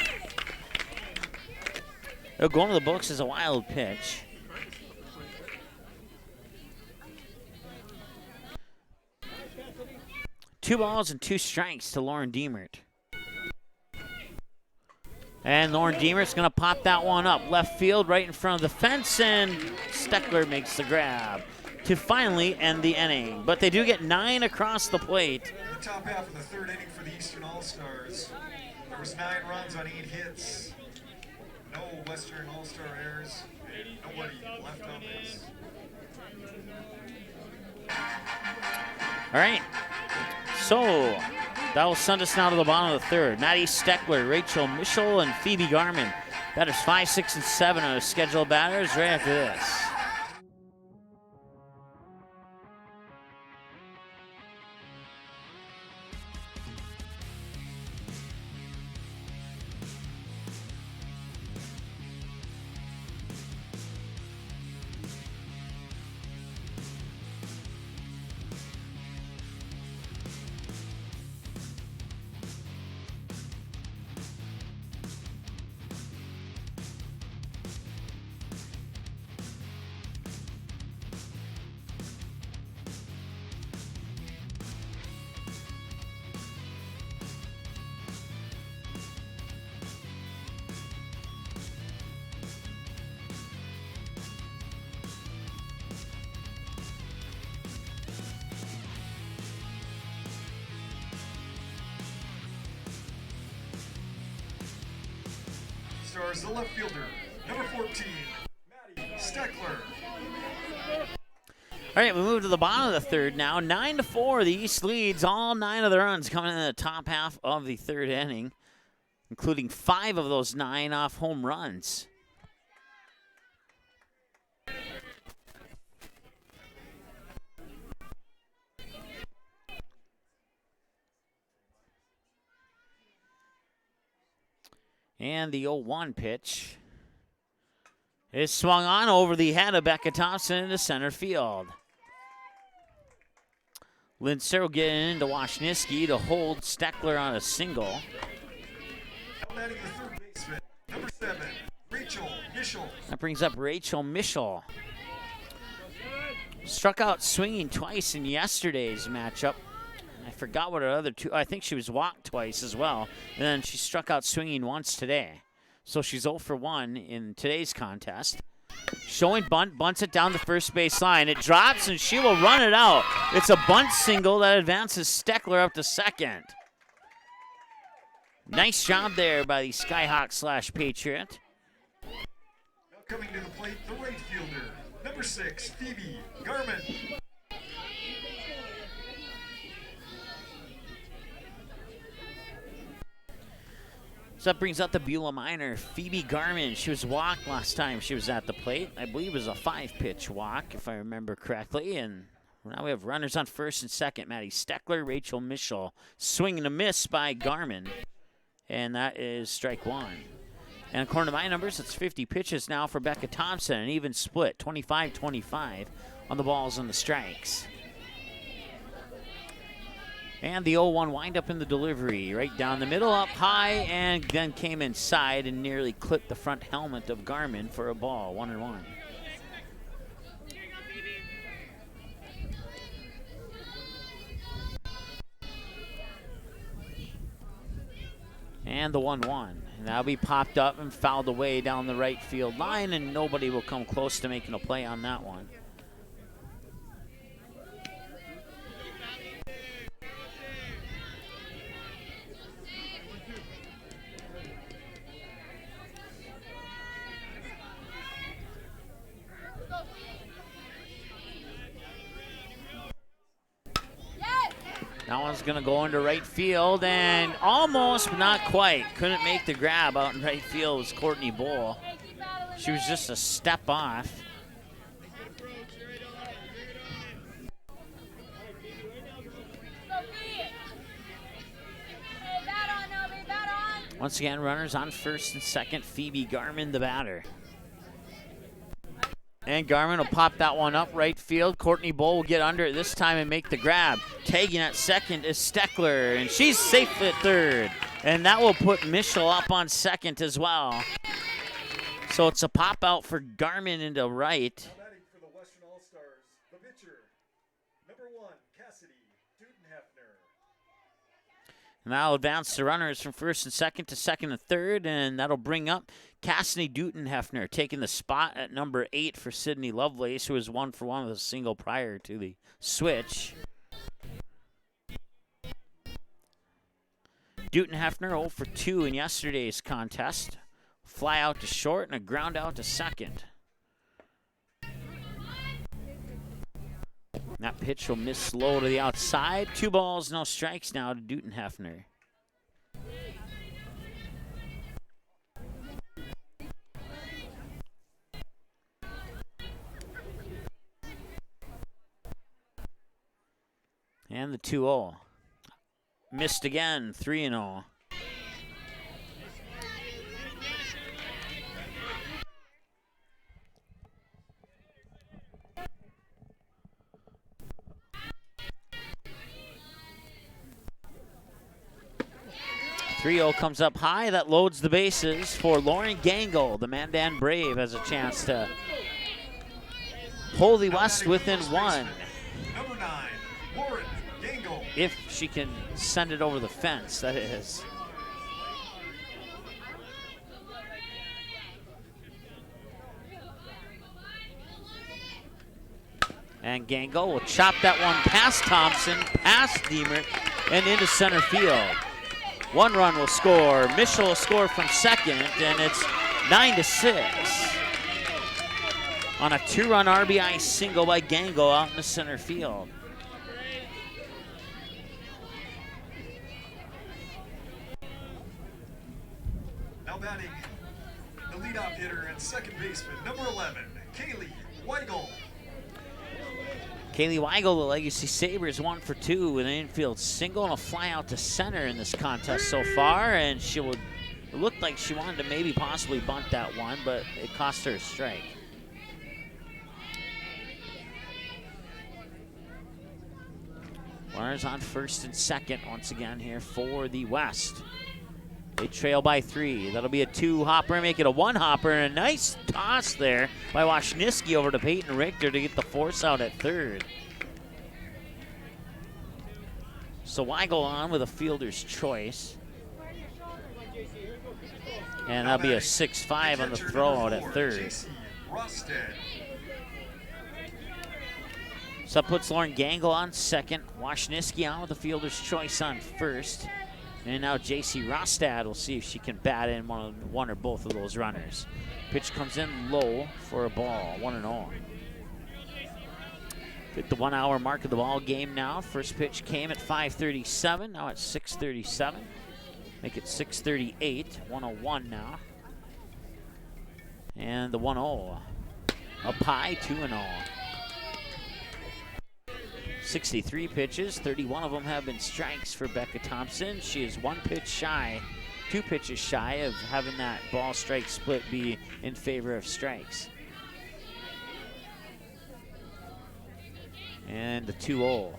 It'll go into the books as a wild pitch. Two balls and 2 strikes to Lauren Diemert. And Lauren Diemert's going to pop that one up. Left field right in front of the fence, and Steckler makes the grab to finally end the inning. But they do get 9 across the plate. In the top half of the third inning for the Eastern All-Stars, there was 9 runs on 8 hits. No Western All-Star errors. Nobody left on base. All right. So that will send us now to the bottom of the third. Maddie Steckler, Rachel Mischel, and Phoebe Garman. Batters 5, 6, and 7 are scheduled batters right after this. All-Stars, the left fielder, number 14, Maddie Steckler. All right, we move to the bottom of the third now. 9-4, the East leads. All 9 of the runs coming in the top half of the third inning, including 5 of those 9 off home runs. And the 0-1 pitch is swung on over the head of Becca Thompson into center field. Lincero getting into Washniewski to hold Steckler on a single. Batting the third baseman, number 7, Rachel Mischel. That brings up Rachel Mischel. Struck out swinging twice in yesterday's matchup. I forgot what her other two, I think she was walked twice as well. And then she struck out swinging once today. So she's 0 for 1 in today's contest. Showing bunt, bunts it down the first base line. It drops and she will run it out. It's a bunt single that advances Steckler up to second. Nice job there by the Skyhawk / Patriot. Now coming to the plate, the right fielder, number 6, Phoebe Garman. So that brings out the Beulah Minor, Phoebe Garman. She was walked last time she was at the plate. I believe it was a 5-pitch walk, if I remember correctly. And now we have runners on first and second. Maddie Steckler, Rachel Mischel. Swing and a miss by Garman. And that is strike 1. And according to my numbers, it's 50 pitches now for Becca Thompson. An even split, 25-25 on the balls and the strikes. And the 0-1 windup in the delivery. Right down the middle, up high, and then came inside and nearly clipped the front helmet of Garman for a ball, 1-1. And the 1-1. And that'll be popped up and fouled away down the right field line, and nobody will come close to making a play on that one. That one's going to go into right field, and almost, but not quite. Couldn't make the grab out in right field was Courtney Bull. She was just a step off. Once again, runners on first and second. Phoebe Garman, the batter. And Garman will pop that one up right field. Courtney Bull will get under it this time and make the grab. Tagging at second is Steckler, and she's safe at third. And that will put Mischel up on second as well. So it's a pop out for Garman into right. Now batting for the Western All-Stars, the pitcher, number 1, Cassidy Dudenhefner. And that'll advance the runners from first and second and third, and that'll bring up Cassidy Dudenhefner, taking the spot at number 8 for Sydney Lovelace, who was 1 for 1 with a single prior to the switch. Dudenhefner 0 for 2 in yesterday's contest. Fly out to short and a ground out to second. That pitch will miss low to the outside. 2 balls, no strikes now to Dudenhefner. And the 2-0. Missed again, 3-0. Comes up high. That loads the bases for Lauren Gangle. The Mandan Brave has a chance to pull the West within 1. Number 9, Lauren Gangle. If she can send it over the fence, that is. And Gangle will chop that one past Thompson, past Deemer, and into center field. 1 run will score. Mischel will score from second, and it's 9-6. On a 2-run RBI single by Gango out in the center field. Now batting, the leadoff hitter and second baseman, number 11, Kaylee Weigel. Kaylee Weigel, the Legacy Sabres, 1 for 2 with an infield single and a fly out to center in this contest so far, and it looked like she wanted to maybe possibly bunt that one, but it cost her a strike. Runners on first and second once again here for the West. They trail by 3. That'll be a 2-hopper, make it a 1-hopper, and a nice toss there by Washniewski over to Peyton Richter to get the force out at third. So Weigel on with a fielder's choice. And that'll be a 6-5 on the throw out at third. So that puts Lauren Gangle on second. Washniewski on with the fielder's choice on first. And now JC Rostad will see if she can bat in one or both of those runners. Pitch comes in low for a ball, 1-0. Hit the 1 hour mark of the ball game now. First pitch came at 5:37, now at 6:37. Make it 6:38, 101 now. And the 1-0. Up high, 2-0. 63 pitches, 31 of them have been strikes for Becca Thompson. She is 2 pitches shy of having that ball strike split be in favor of strikes. And the 2-0.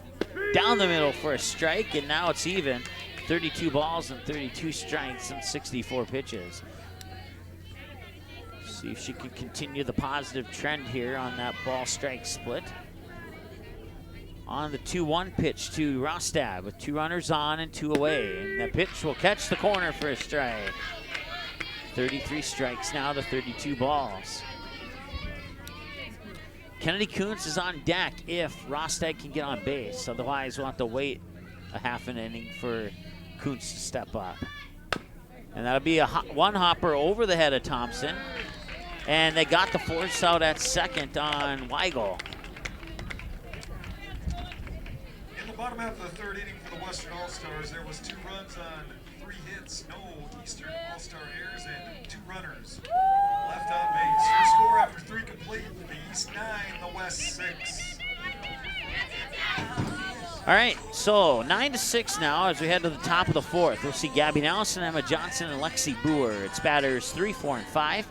Down the middle for a strike, and now it's even. 32 balls and 32 strikes and 64 pitches. See if she can continue the positive trend here on that ball strike split. On the 2-1 pitch to Rostad with 2 runners on and 2 away. And the pitch will catch the corner for a strike. 33 strikes now to 32 balls. Kennedy Kuntz is on deck if Rostad can get on base. Otherwise, we'll have to wait a half an inning for Kuntz to step up. And that'll be a 1-hopper over the head of Thompson. And they got the force out at second on Weigel. Bottom half of the third inning for the Western All-Stars, there was 2 runs on 3 hits, no Eastern All-Star errors, and 2 runners left on base. Your score after 3 complete, the East 9, the West 6. All right, so 9-6 now as we head to the top of the 4th. We'll see Gabby Nelson, Emma Johnson, and Lexi Boer. It's batters 3, 4, and 5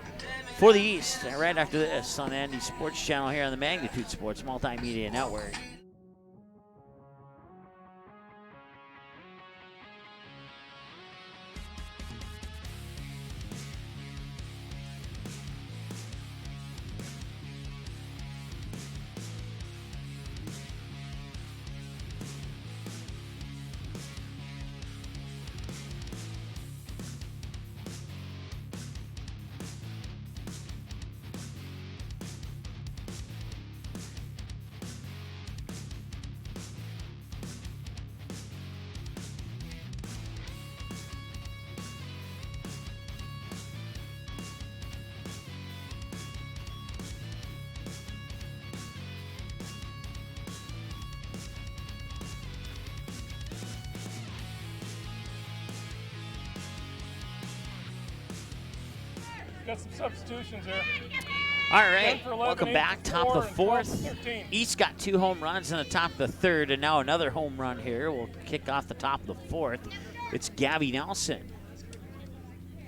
for the East. Right after this on the Andy Sports Channel here on the Magnitude Sports Multimedia Network. Got some substitutions here. All right, 10 for 11, welcome 8 back. for Top 4, of the and 12 4th. for 13. East got 2 home runs in the top of the 3rd, and now another home run here. We'll kick off the top of the 4th. It's Gabby Nelson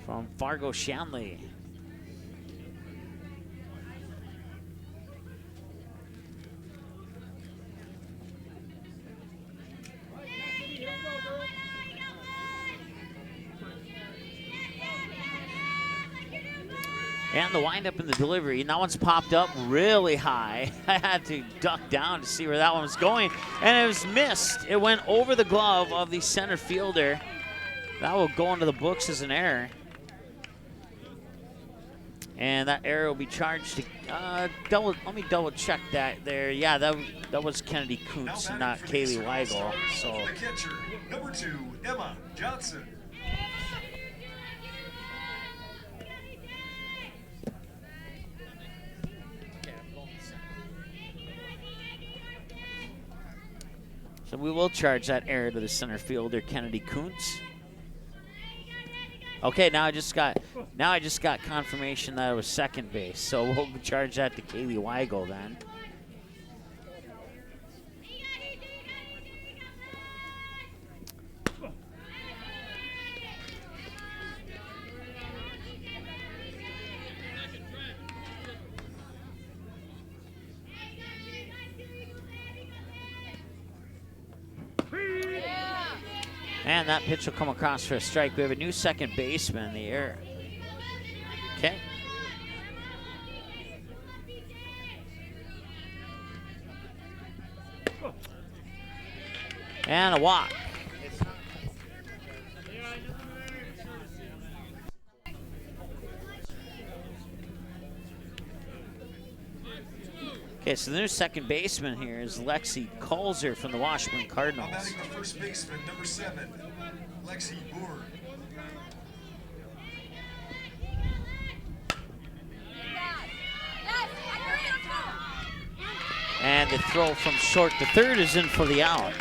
from Fargo Shanley. And the windup in the delivery. And that one's popped up really high. I had to duck down to see where that one was going. And it was missed. It went over the glove of the center fielder. That will go into the books as an error. And that error will be charged to, let me double check that there. Yeah, that was Kennedy Kuntz, not Kaylee Weigel. So The catcher, number 2, Emma Johnson. we will charge that error to the center fielder, Kennedy Kuntz. Okay, now I just got confirmation that it was second base, so we'll charge that to Kaylee Weigel then. And that pitch will come across for a strike. We have a new second baseman in the air. Okay. And a walk. Okay, so the new second baseman here is Lexi Kulzer from the Washburn Cardinals. Now batting the first baseman, number 7, Lexi Boer. And the throw from short to third is in for the out.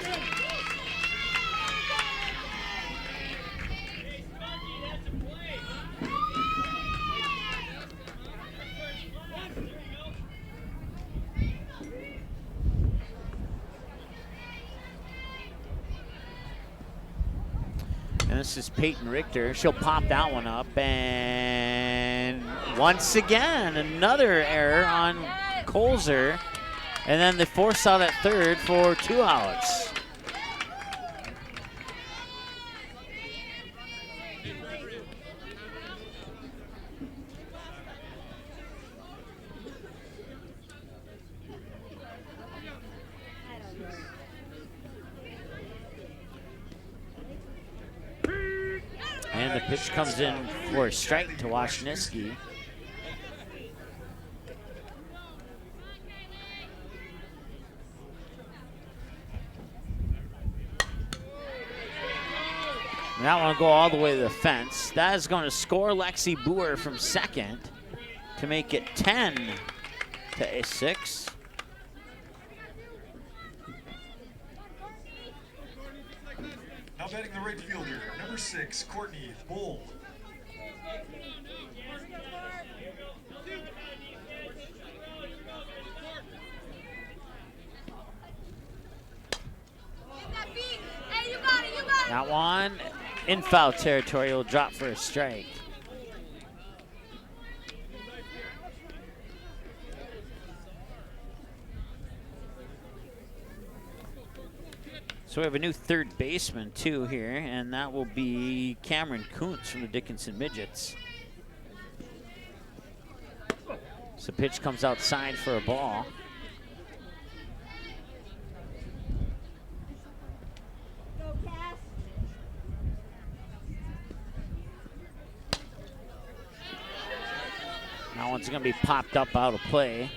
And this is Peyton Richter. She'll pop that one up. And once again, another error on Kulzer. And then they force out at third for 2 outs. And the pitch comes in for a strike to Washniewski. That one will go all the way to the fence. That is going to score Lexi Boer from second to make it 10-6. Now batting the right fielder, number 6, Courtney Bull. That one in foul territory will drop for a strike. So we have a new third baseman too here, and that will be Cameron Kuntz from the Dickinson Midgets. So pitch comes outside for a ball. That one's going to be popped up out of play.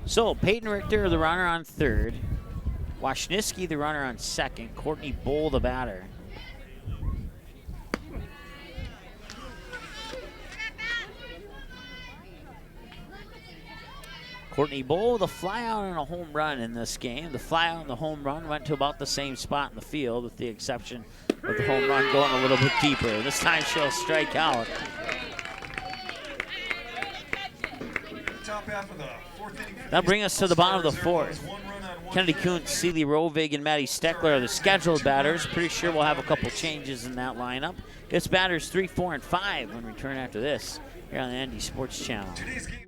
So Peyton Richter, the runner on third. Washniewski, the runner on second. Courtney Bull, the batter. Courtney Bull, the fly out and a home run in this game. The fly out and the home run went to about the same spot in the field, with the exception of the home run going a little bit deeper. This time she'll strike out. Top half of the fourth inning. That'll bring us to the bottom of the fourth. Kennedy Kuntz, Celie Rovig, and Maddie Steckler are the scheduled batters. Pretty sure we'll have a couple changes in that lineup. It's batters 3, 4, and 5 when we return after this here on the ND Sports Channel. Today's game.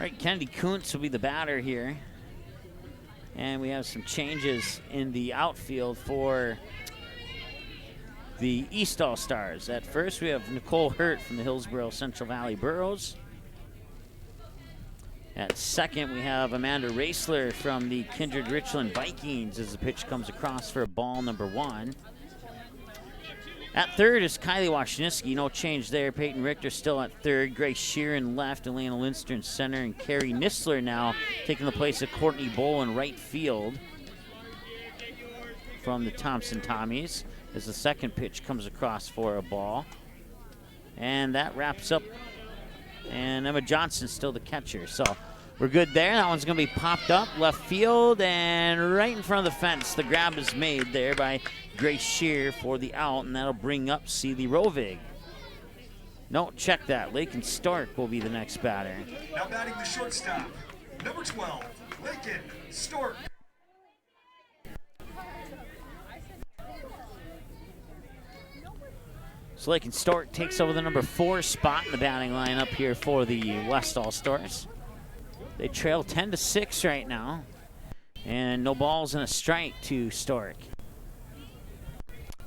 right, Kennedy Kuntz will be the batter here. And we have some changes in the outfield for the East All-Stars. At first, we have Nicole Hurt from the Hillsborough Central Valley Burros. At second, we have Amanda Raisler from the Kindred Richland Vikings as the pitch comes across for ball number 1. At third is Kylie Washniewski. No change there. Peyton Richter still at third. Grace Sheeran left. Elena Linster in center. And Carrie Nisler now taking the place of Courtney Bowl in right field from the Thompson Tommies as the second pitch comes across for a ball. And that wraps up. And Emma Johnson still the catcher. So we're good there. That one's going to be popped up left field and right in front of the fence. The grab is made there by Grace Shear for the out, and that'll bring up Seeley Rovig. No, check that. Lakin Stark will be the next batter. Now batting the shortstop, number 12, Lakin Stork. So Lakin Stork takes over the number 4 spot in the batting lineup here for the West All-Stars. They trail 10-6 right now, and no balls and a strike to Stork.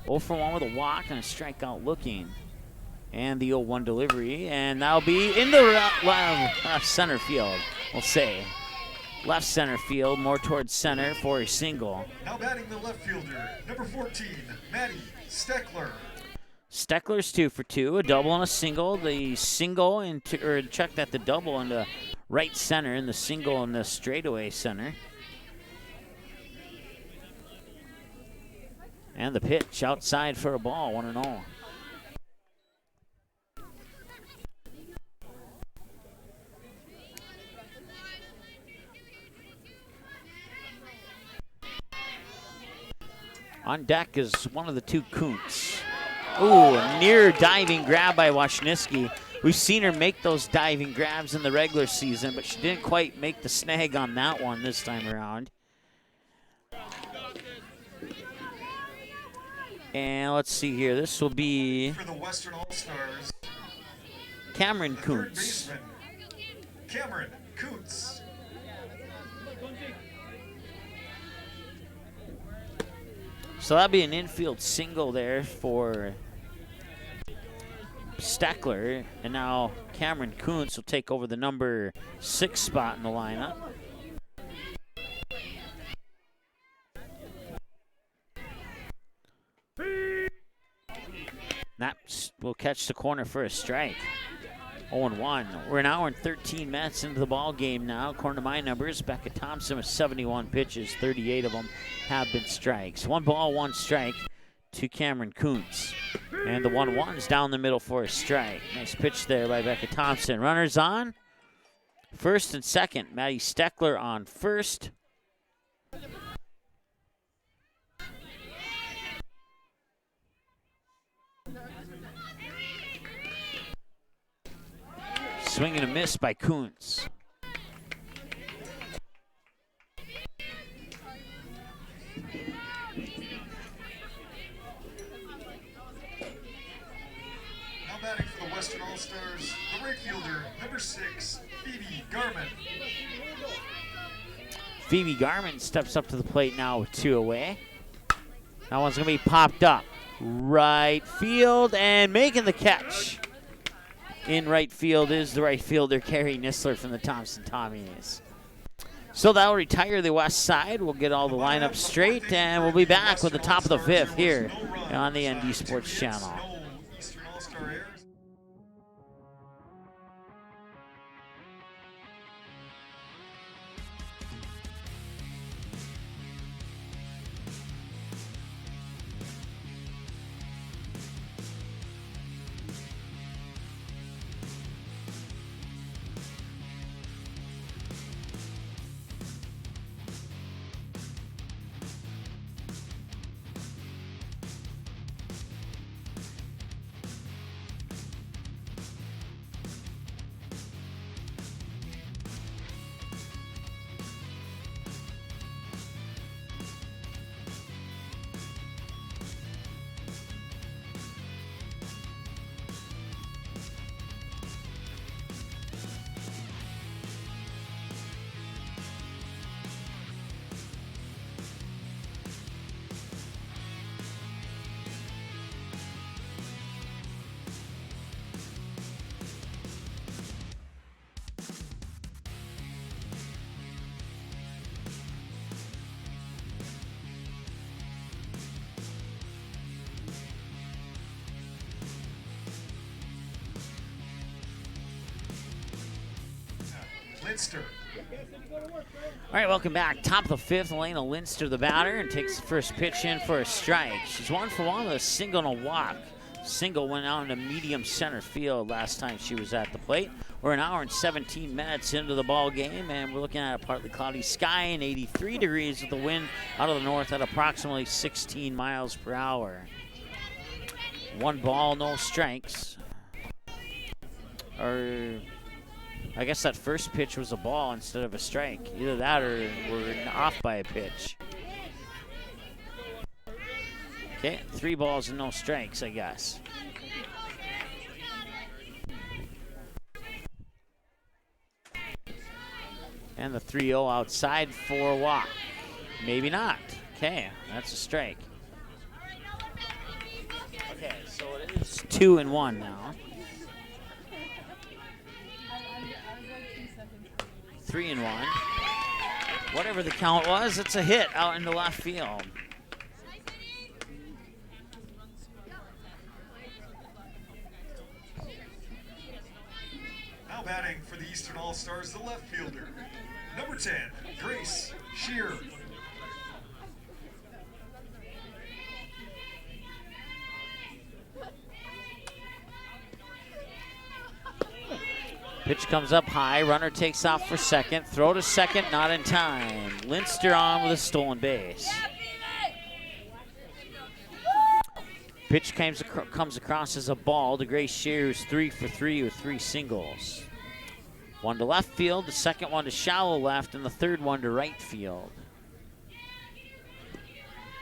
0 for 1 with a walk and a strikeout looking. And the 0-1 delivery, and that'll be in the left center field, we'll say. Left center field, more towards center for a single. Now batting the left fielder, number 14, Maddie Steckler. Steckler's 2 for 2, a double and a single. The single into, or check that, the double into right center, and the single in the straightaway center. And the pitch outside for a ball, 1-0. On deck is one of the 2 Kuntz. Ooh, a near diving grab by Washniewski. We've seen her make those diving grabs in the regular season, but she didn't quite make the snag on that one this time around. And let's see here. This will be for the Western All-Stars, Cameron third Kuntz. baseman, Cameron Kuntz. So that'll be an infield single there for Steckler. And now Cameron Kuntz will take over the number 6 spot in the lineup. That will catch the corner for a strike. 0-1. We're an hour and 13 minutes into the ball game now. According to my numbers, Becca Thompson with 71 pitches, 38 of them have been strikes. 1 ball, 1 strike to Cameron Kuntz. And the 1-1 is down the middle for a strike. Nice pitch there by Becca Thompson. Runners on first and second. Maddie Steckler on first. Swing and a miss by Kuntz. Now batting for the Western All-Stars, the right fielder, number 6, Phoebe Garman. Phoebe Garman steps up to the plate now with 2 away. That one's going to be popped up. Right field and making the catch. In right field is the right fielder, Carrie Nisler from the Thompson Tommies. So that'll retire the west side. We'll get all the lineups straight, and we'll be back with the top of the 5th here on the ND Sports Channel. Eastern All-Star errors. Linster. All right, welcome back. Top of the fifth, Elena Linster, the batter, and takes the first pitch in for a strike. She's 1 for 1 with a single and a walk. Single went out into medium center field last time she was at the plate. We're an hour and 17 minutes into the ball game, and we're looking at a partly cloudy sky and 83 degrees with the wind out of the north at approximately 16 miles per hour. 1 ball, no strikes. Or I guess that first pitch was a ball instead of a strike. Either that or we're off by a pitch. Okay, 3 balls and no strikes, I guess. And the 3-0 outside for a walk. Maybe not. Okay, that's a strike. Okay, so it is 2-1 now. 3-1. Whatever the count was, it's a hit out into left field. Now batting for the Eastern All-Stars, the left fielder, number 10, Grace Shear. Pitch comes up high, runner takes off for second, throw to second, not in time. Linster on with a stolen base. Pitch comes across as a ball to Grace Shear, who's 3 for 3 with 3 singles. 1 to left field, the second one to shallow left, and the third one to right field.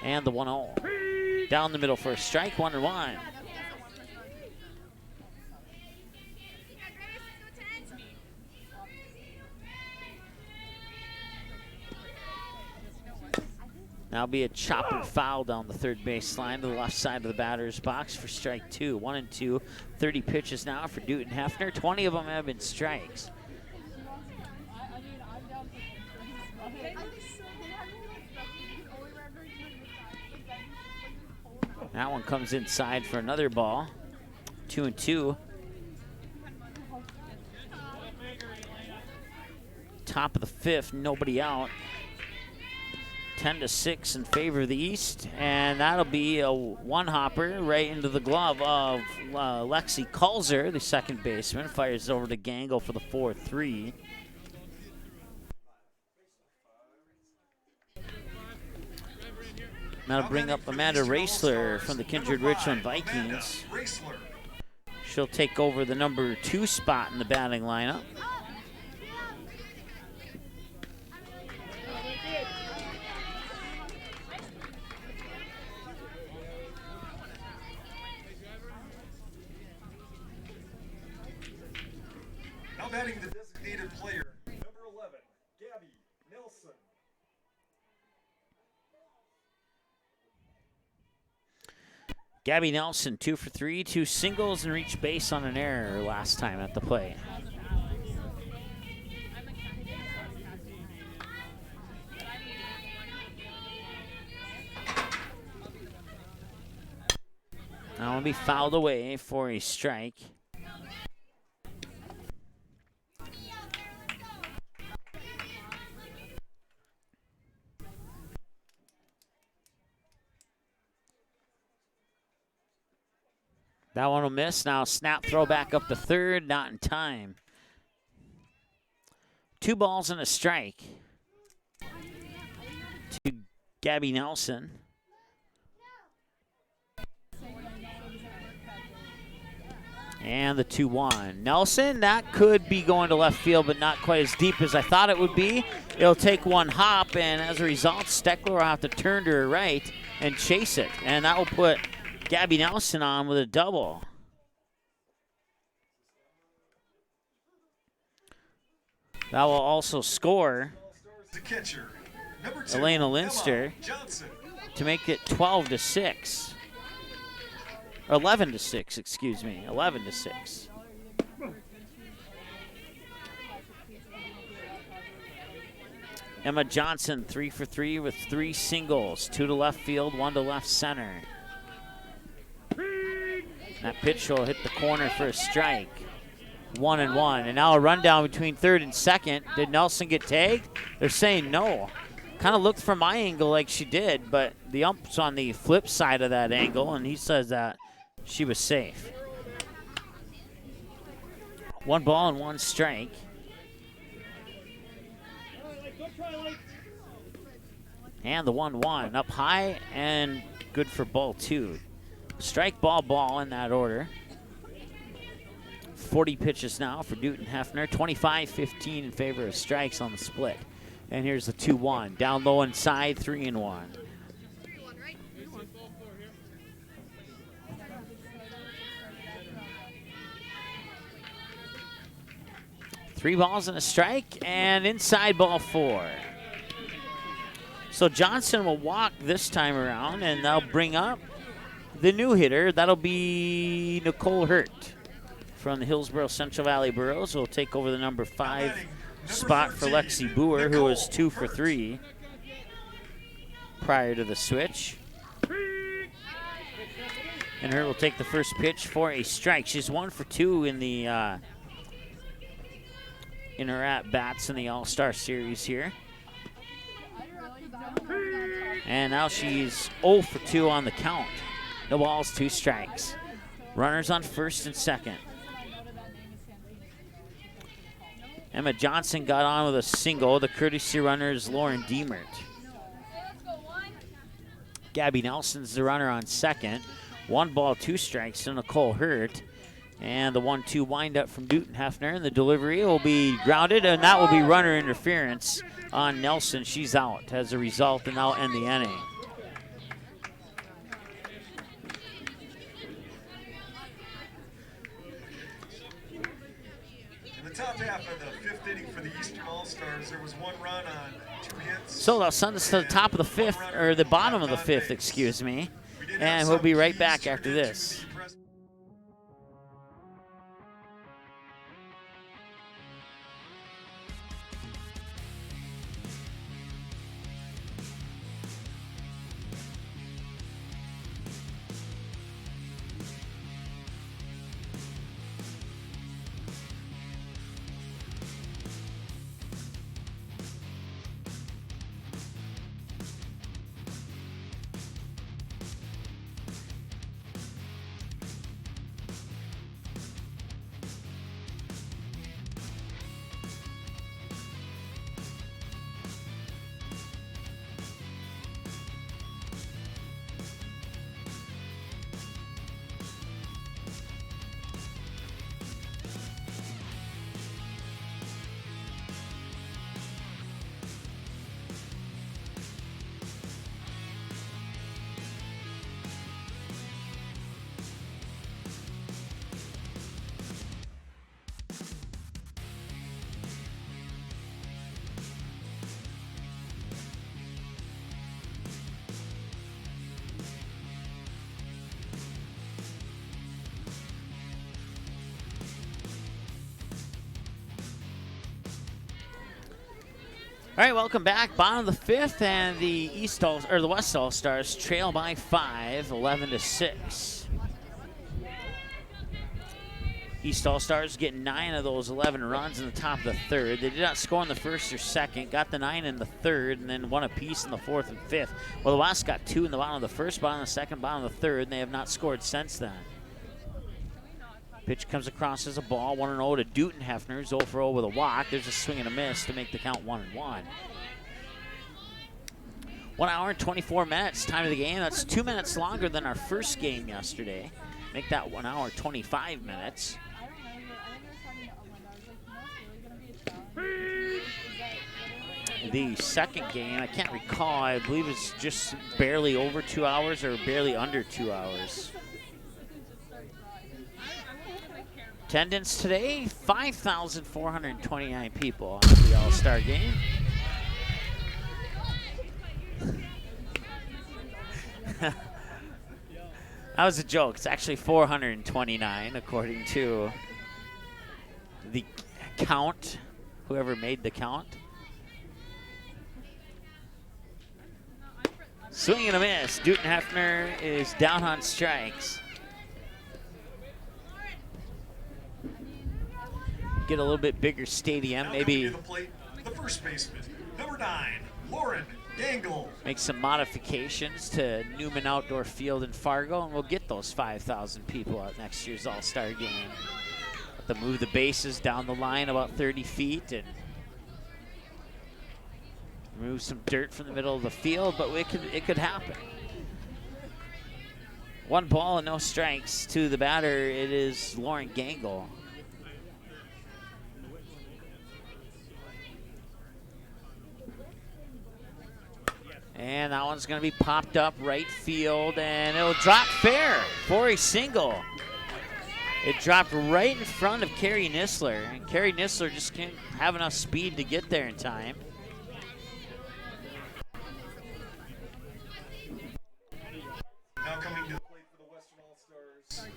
And the 1-0. Down the middle for a strike, 1-1. Now be a chopper foul down the third base line to the left side of the batter's box for strike 2. 1-2, 30 pitches now for Newton Hefner. 20 of them have been strikes. That one comes inside for another ball. 2-2. Top of the fifth, nobody out. 10-6 in favor of the East, and that'll be a one-hopper right into the glove of Lexi Kulzer, the second baseman. Fires over to Gangle for the 4-3. That'll bring up Amanda Raisler from the Kindred Richmond Vikings. She'll take over the number 2 spot in the batting lineup. Now batting the designated player, number 11, Gabby Nelson. Gabby Nelson, 2 for 3, 2 singles, and reached base on an error last time at the plate. Now will be fouled away for a strike. That one will miss. Now snap throw back up to third, not in time. 2 balls and a strike to Gabby Nelson. And the 2-1. Nelson, that could be going to left field, but not quite as deep as I thought it would be. It'll take 1 hop, and as a result, Steckler will have to turn to her right and chase it. And that will put Gabby Nelson on with a double. That will also score Elena Linster to make it 12-6. 11-6, excuse me. 11-6. Emma Johnson, 3 for 3 with 3 singles. 2 to left field, 1 to left center. That pitch will hit the corner for a strike. 1-1. And now a rundown between third and second. Did Nelson get tagged? They're saying no. Kind of looked from my angle like she did, but the ump's on the flip side of that angle, and he says that she was safe. 1 ball and 1 strike. And the 1-1 up high and good for ball 2. Strike, ball, ball in that order. 40 pitches now for Newton Hefner. 25-15 in favor of strikes on the split. And here's the 2-1. Down low inside, 3-1. 3 balls and a strike, and inside ball 4. So Johnson will walk this time around, and they'll bring up the new hitter. That'll be Nicole Hurt from the Hillsborough Central Valley Burros. Will take over the number 5 spot for Lexi Boer, who was 2 for 3 prior to the switch. And Hurt will take the first pitch for a strike. She's 1 for 2 in the in her at-bats in the All-Star Series here. And now she's 0 for 2 on the count. No balls, 2 strikes. Runners on first and second. Emma Johnson got on with a single. The courtesy runner is Lauren Diemert. Gabby Nelson's the runner on second. 1 ball, 2 strikes to Nicole Hurt. And the 1-2 windup from Newton Hefner. And the delivery will be grounded, and that will be runner interference on Nelson. She's out as a result, and that'll end the inning. Top half of the 5th inning for the Eastern All-Stars, there was 1 run on 2 hits. So they'll send us to the top of the 5th, or the bottom of the 5th, excuse me. And we'll be right back after this. All right, welcome back. Bottom of the 5th, and the the West All Stars trail by 5, 11-6. East All Stars get 9 of those 11 runs in the top of the 3rd. They did not score in the 1st or 2nd, got the 9 in the 3rd, and then 1 apiece in the 4th and 5th. Well, the West got 2 in the bottom of the 1st, bottom of the 2nd, bottom of the 3rd, and they have not scored since then. Pitch comes across as a ball, 1-0 to Newton Hefner, 0 for 0 with a walk. There's a swing and a miss to make the count 1-1. 1 hour and 24 minutes, time of the game. That's 2 minutes longer than our first game yesterday. Make that 1 hour, 25 minutes. The second game, I can't recall, I believe it's just barely over 2 hours or barely under 2 hours. Attendance today, 5,429 people on the All-Star game. That was a joke. It's actually 429 according to the count, whoever made the count. Swing and a miss. Newton Hefner is down on strikes. get a little bit bigger stadium, maybe The plate, the first baseman, number 9, Lauren Gangle. make some modifications to Newman Outdoor Field in Fargo, and we'll get those 5,000 people at next year's All-Star game. Have to move the bases down the line about 30 feet and remove some dirt from the middle of the field, but it could happen. 1 ball and no strikes to the batter. It is Lauren Gangle. And that one's going to be popped up right field, and it'll drop fair for a single. It dropped right in front of Carrie Nisler, and Carrie Nisler just can't have enough speed to get there in time. Now coming to the plate for the Western All-Stars,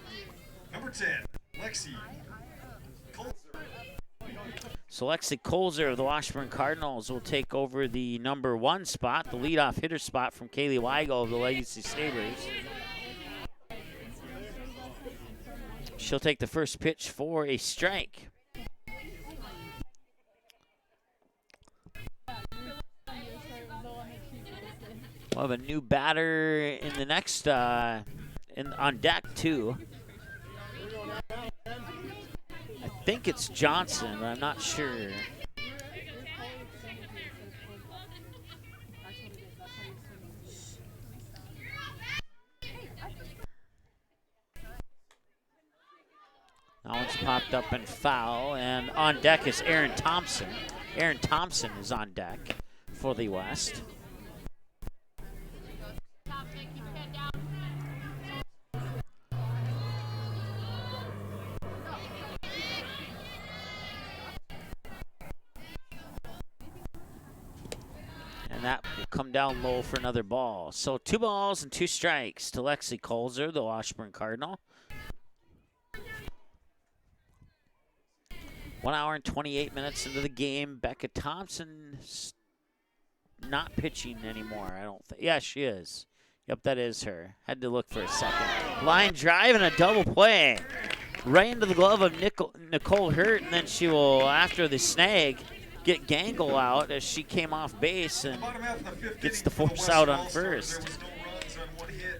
number 10, Lexi Colzer. So Lexi Colzer of the Washburn Cardinals will take over the number 1 spot, the leadoff hitter spot from Kaylee Weigel of the Legacy Sabres. She'll take the first pitch for a strike. We'll have a new batter in the next, on deck too. I think it's Johnson, but I'm not sure. That one's popped up and foul, and on deck is Aaron Thompson. Aaron Thompson is on deck for the West. And that will come down low for another ball. So 2 balls and 2 strikes to Lexi Colzer, the Washburn Cardinal. 1 hour and 28 minutes into the game. Becca Thompson's not pitching anymore, I don't think. Yeah, she is. Yep, that is her. Had to look for a second. Line drive and a double play. Right into the glove of Nicole Hurt, and then she will, after the snag, get Gangle out as she came off base and gets the force out on first.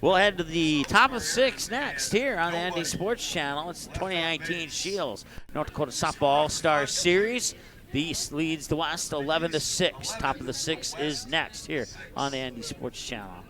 We'll head to the top of 6 next here on the Andy Sports Channel. It's the 2019 Shields North Dakota Softball All-Star Series. The East leads the West 11-6. Top of the 6 is next here on the Andy Sports Channel.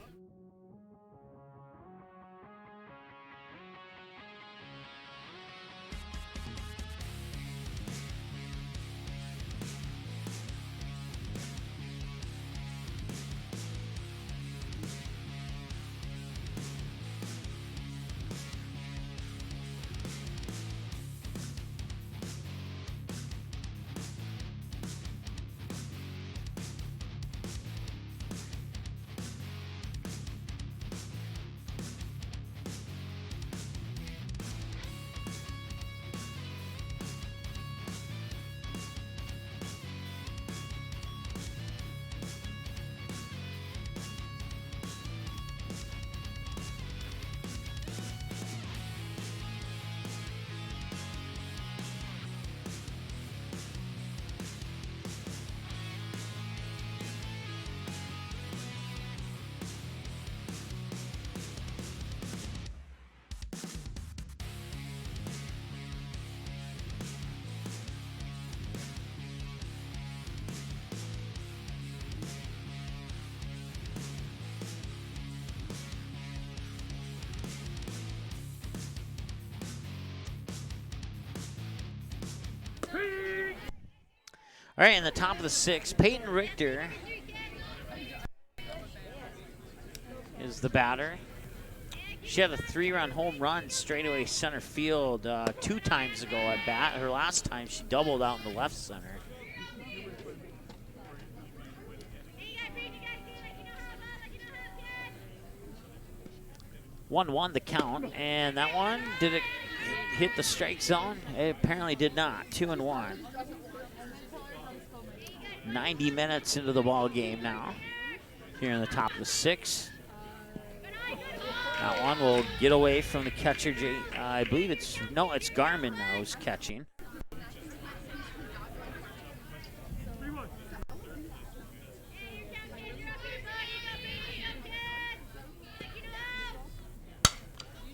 All right, in the top of the 6, Peyton Richter is the batter. She had a 3-run home run straightaway center field 2 times ago at bat. Her last time she doubled out in the left center. One the count, and that one, did it hit the strike zone? It apparently did not. 2-1. 90 minutes into the ball game now. Here in the top of the 6. That one will get away from the catcher. I believe it's Garmin now who's catching.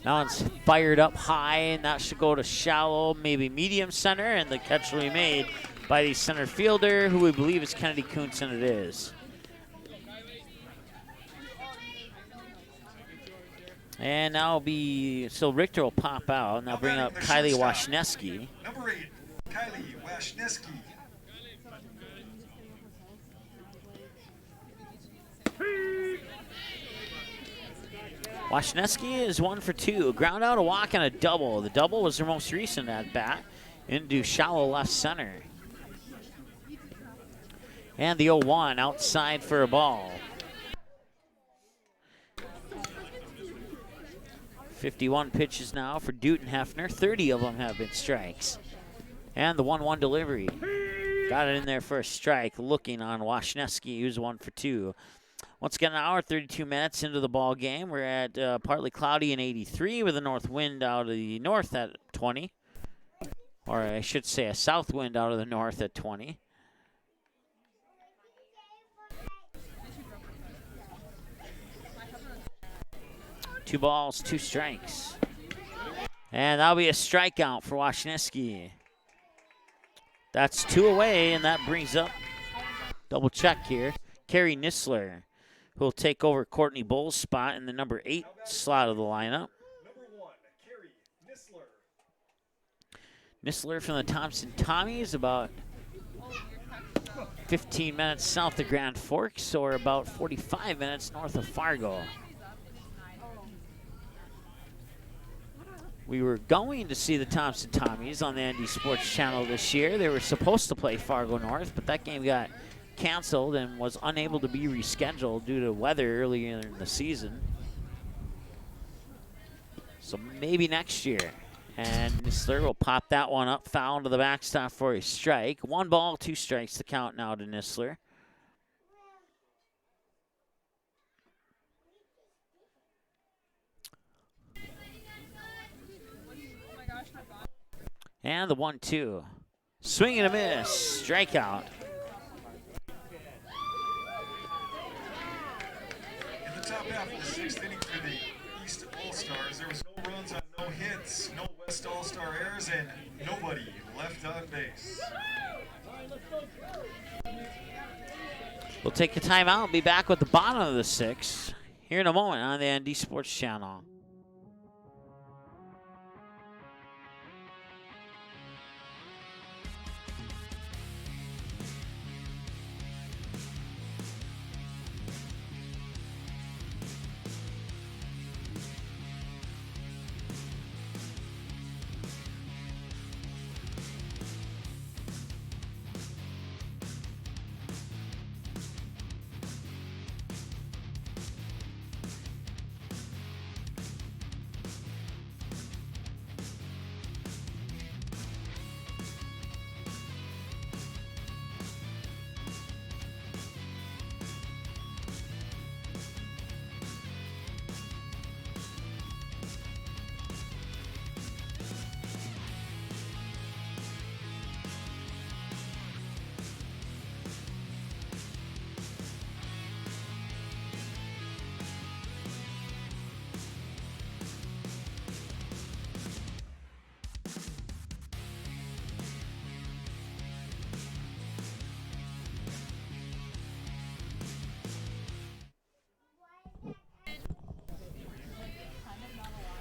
That one's fired up high, and that should go to shallow, maybe medium center, and the catch will be made by the center fielder, who we believe is Kennedy Kuntz, and it is. And now so Richter will pop out, and they'll bring up Kylie Washneski. Number 8, Kylie Washneski. Washneski is 1 for 2. Ground out, a walk, and a double. The double was their most recent at bat into shallow left center. And the 0-1 outside for a ball. 51 pitches now for Dutton Hefner. 30 of them have been strikes. And the 1-1 delivery. Got it in there for a strike, looking on Washneski, who's 1 for 2. Once again, an hour, 32 minutes into the ball game. We're at partly cloudy and 83 with a north wind out of the north at 20. Or I should say a south wind out of the north at 20. Two balls, 2 strikes. And that'll be a strikeout for Washneski. That's 2 away, and that brings up, double check here, Carrie Nisler, who will take over Courtney Bowles' spot in the number 8 slot of the lineup. Number 1, Carrie Nisler. Nisler from the Thompson Tommies, about 15 minutes south of Grand Forks, or about 45 minutes north of Fargo. We were going to see the Thompson Tommies on the ND Sports Channel this year. They were supposed to play Fargo North, but that game got canceled and was unable to be rescheduled due to weather earlier in the season. So maybe next year. And Nisler will pop that one up, foul to the backstop for a strike. 1 ball, 2 strikes, the count now to Nisler. And the 1-2. Swing and a miss. Strikeout. In the top half of the 6th inning for the East All-Stars, there was no runs on no hits, no West All-Star errors, and nobody left on base. We'll take a timeout and be back with the bottom of the 6th here in a moment on the ND Sports Channel.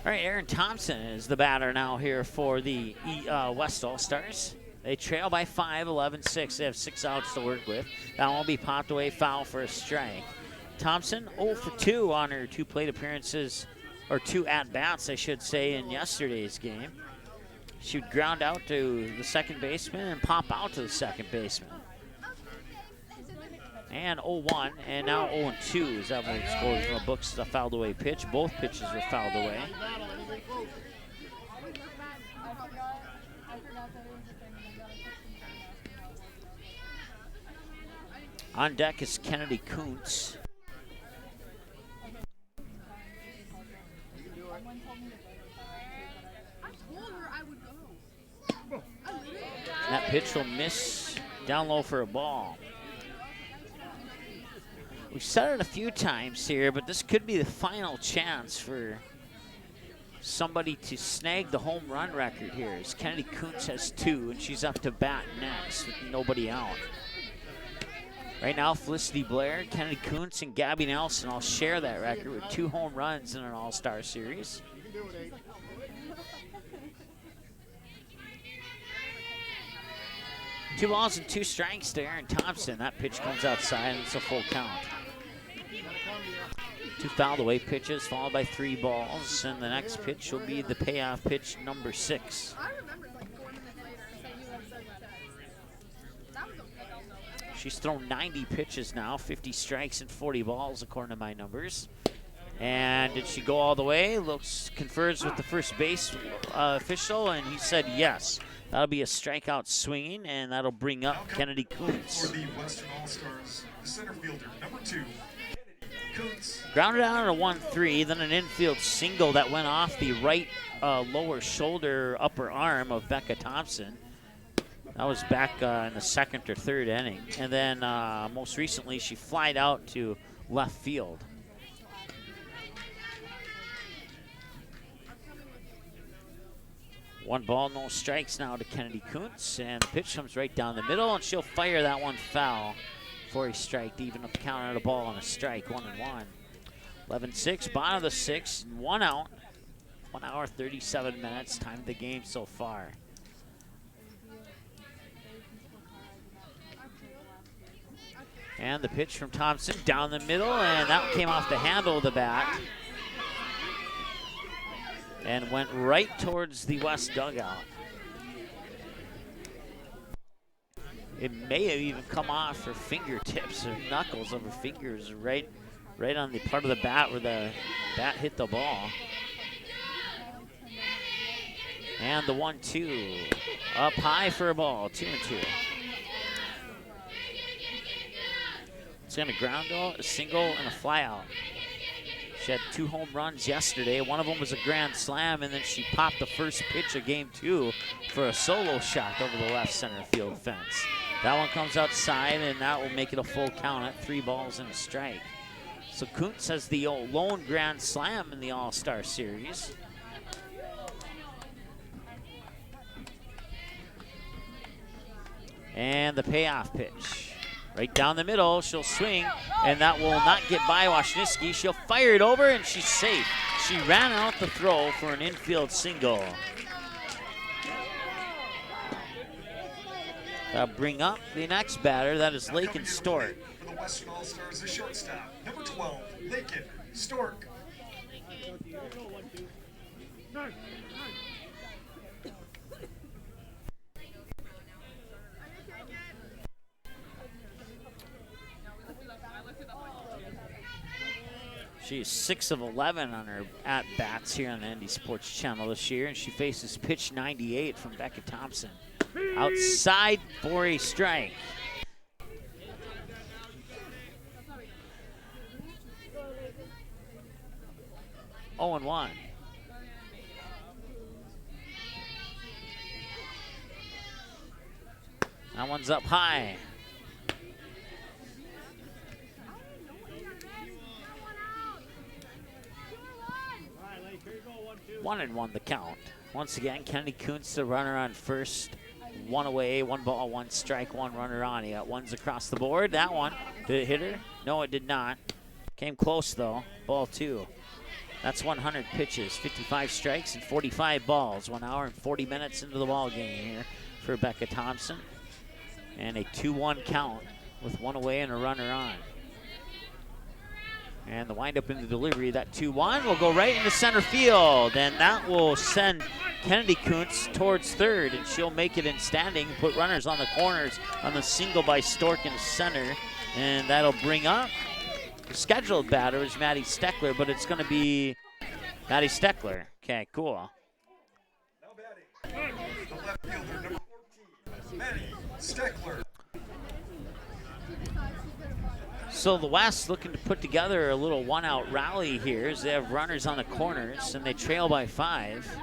All right, Aaron Thompson is the batter now here for the West All-Stars. They trail by 5, 11-6. They have 6 outs to work with. That one will be popped away, foul for a strike. Thompson 0 for 2 on her 2 plate appearances, or 2 at-bats, I should say, in yesterday's game. She would ground out to the second baseman and pop out to the second baseman. And 0-1, and now 0-2 is that what it scores from the books. A fouled away pitch. Both pitches were fouled away. On deck is Kennedy Kuntz. That pitch will miss down low for a ball. We've said it a few times here, but this could be the final chance for somebody to snag the home run record here, as Kennedy Kuntz has 2, and she's up to bat next with nobody out. Right now, Felicity Blair, Kennedy Kuntz, and Gabby Nelson all share that record with 2 home runs in an All-Star series. Two balls and 2 strikes to Aaron Thompson. That pitch comes outside, and it's a full count. 2 fouled away pitches, followed by 3 balls, and the next pitch will be the payoff pitch, number 6. She's thrown 90 pitches now, 50 strikes and 40 balls, according to my numbers. And did she go all the way? Confers with the first base official, and he said yes. That'll be a strikeout swinging, and that'll bring up Kennedy Kuntz. For the Western All-Stars, the center fielder, number 2, Kuntz. Grounded out at a 1-3, then an infield single that went off the right lower shoulder upper arm of Becca Thompson. That was back in the 2nd or 3rd inning. And then most recently, she flied out to left field. One ball, no strikes now to Kennedy Kuntz, and the pitch comes right down the middle, and she'll fire that one foul for a strike to even up the count on a ball and a strike, 1-1. 11-6, bottom of the 6th, 1 out. 1 hour, 37 minutes, time of the game so far. And the pitch from Thompson down the middle, and that came off the handle of the bat and went right towards the west dugout. It may have even come off her fingertips or knuckles of her fingers, right on the part of the bat where the bat hit the ball. And the 1-2 up high for a ball, 2-2. It's going to ground out, a single, and a flyout. She had 2 home runs yesterday. One of them was a grand slam, and then she popped the first pitch of game 2 for a solo shot over the left center field fence. That one comes outside, and that will make it a full count at 3 balls and a strike. So Kuntz has the lone grand slam in the All-Star Series. And the payoff pitch. Right down the middle, she'll swing, and that will not get by Washniewski. She'll fire it over, and she's safe. She ran out the throw for an infield single. That'll bring up the next batter. That is Lakin Stork. For the Western All-Stars, the shortstop, number 12, Lakin Stork. She is 6 of 11 on her at-bats here on the ND Sports Channel this year, and she faces pitch 98 from Becca Thompson. Outside for a strike. Oh, and 1. That one's up high. 1-1 the count. Once again, Kennedy Kuntz, the runner on first. 1 away, 1 ball, 1 strike, 1 runner on. He got ones across the board. That one, did it hit her? No, it did not. Came close though. Ball 2. That's 100 pitches, 55 strikes, and 45 balls. 1 hour and 40 minutes into the ball game here for Becca Thompson. And a 2-1 count with 1 away and a runner on. And the windup in the delivery, that 2-1 will go right into center field. And that will send Kennedy Kuntz towards third, and she'll make it in standing, put runners on the corners on the single by Stork in center. And that'll bring up the scheduled batter is Maddie Steckler, but it's going to be Maddie Steckler. Okay, cool. Now batting, the left fielder, number 14, Maddie Steckler. So the West looking to put together a little 1-out rally here as they have runners on the corners and they trail by 5.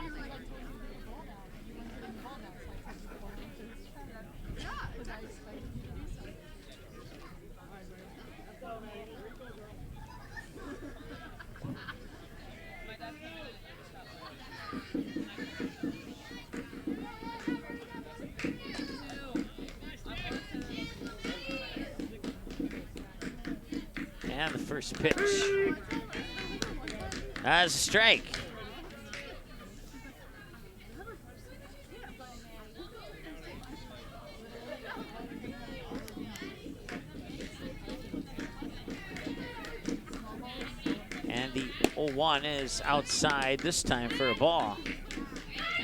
And the first pitch. That's a strike. And the 0-1 is outside this time for a ball.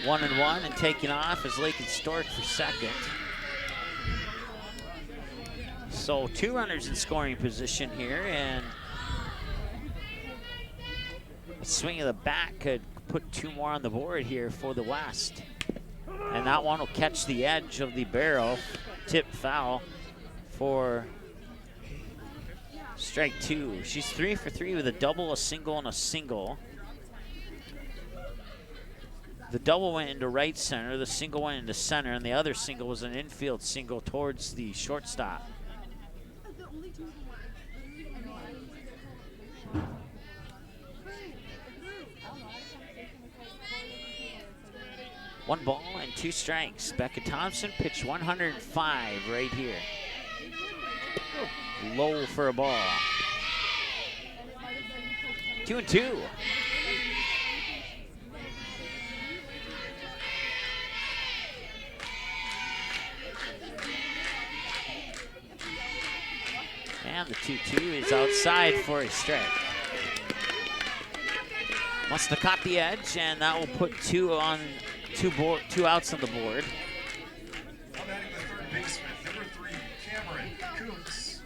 1-1 and taking off is Lakin Stork for second. So 2 runners in scoring position here, and a swing of the bat could put 2 more on the board here for the West. And that one will catch the edge of the barrel, tip foul for strike 2. She's 3 for 3 with a double, a single, and a single. The double went into right center, the single went into center, and the other single was an infield single towards the shortstop. One ball and 2 strikes. Becca Thompson pitched 105 right here. Low for a ball. 2-2. And the 2-2 is outside for a strike. Must have caught the edge, and that will put 2 outs on the board. Now batting the third baseman, number 3, Cameron Kuntz.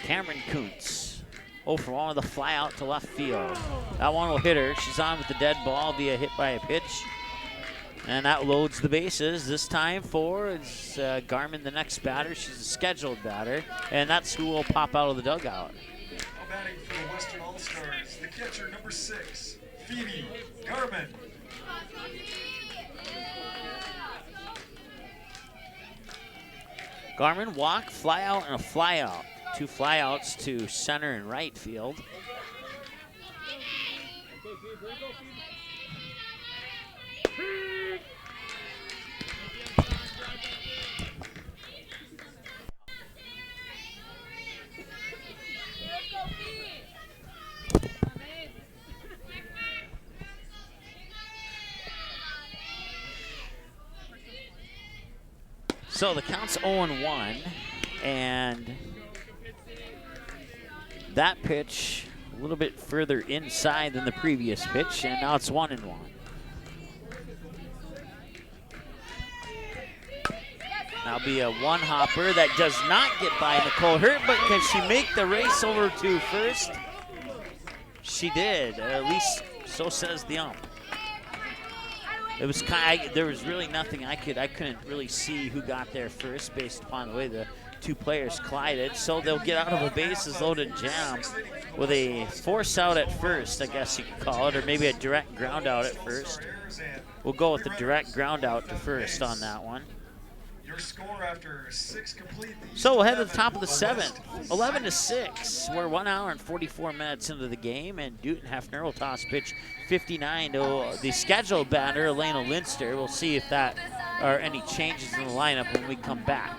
Cameron Kuntz. 0 for 1 with a fly out to left field. That one will hit her. She's on with the dead ball via hit by a pitch. And that loads the bases. This time for Garmin, the next batter. She's a scheduled batter, and that's who will pop out of the dugout. Now batting for the Western All-Stars, the catcher, number 6, Phoebe Garmin. Garmin walk, fly out, and a fly out. 2 flyouts to center and right field. So the count's 0-1, and that pitch a little bit further inside than the previous pitch, and now it's 1-1. That'll be a one hopper that does not get by Nicole Hurt, but can she make the race over to first? She did, at least so says the ump. It was there was really nothing I couldn't really see who got there first based upon the way the 2 players collided. So they'll get out of a bases loaded jam with a force out at first, I guess you could call it, or maybe a direct ground out at first. We'll go with the direct ground out to first on that one. Your score after 6 complete. So we'll head to the top of the 7th, 11-6. We're 1 hour and 44 minutes into the game, and Newton Hefner will toss pitch 59 to the scheduled batter, Elena Linster. We'll see if that are any changes in the lineup when we come back.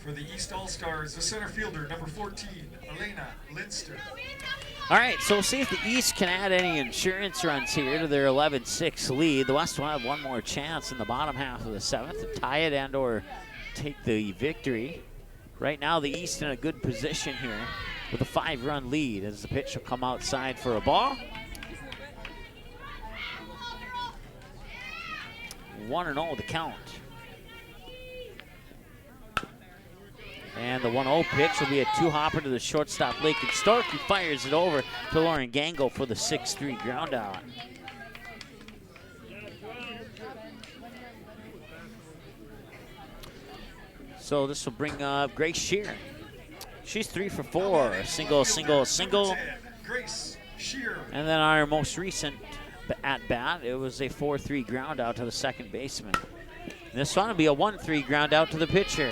For the East All-Stars, the center fielder, number 14, Elena Linster. All right, so we'll see if the East can add any insurance runs here to their 11-6 lead. The West will have one more chance in the bottom half of the 7th to tie it and or take the victory. Right now, the East in a good position here with a 5-run lead as the pitch will come outside for a ball. 1-0 the count. And the 1-0 pitch will be a 2-hopper to the shortstop, Lakin Stork, who fires it over to Lauren Gango for the 6-3 ground out. So this will bring up Grace Shear. She's 3 for 4, a single, single, single. Grace Shear. And then on her most recent at-bat, it was a 4-3 ground out to the second baseman. And this one will be a 1-3 ground out to the pitcher.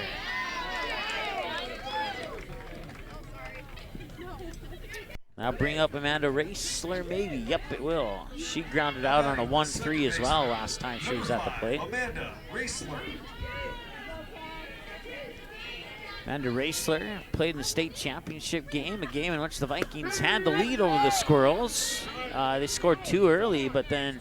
Now bring up Amanda Raisler, maybe. Yep, it will. She grounded out on a 1-3 as well last time she was at the plate. Amanda Raisler. Amanda Raisler played in the state championship game, a game in which the Vikings had the lead over the Squirrels. They scored 2 early, but then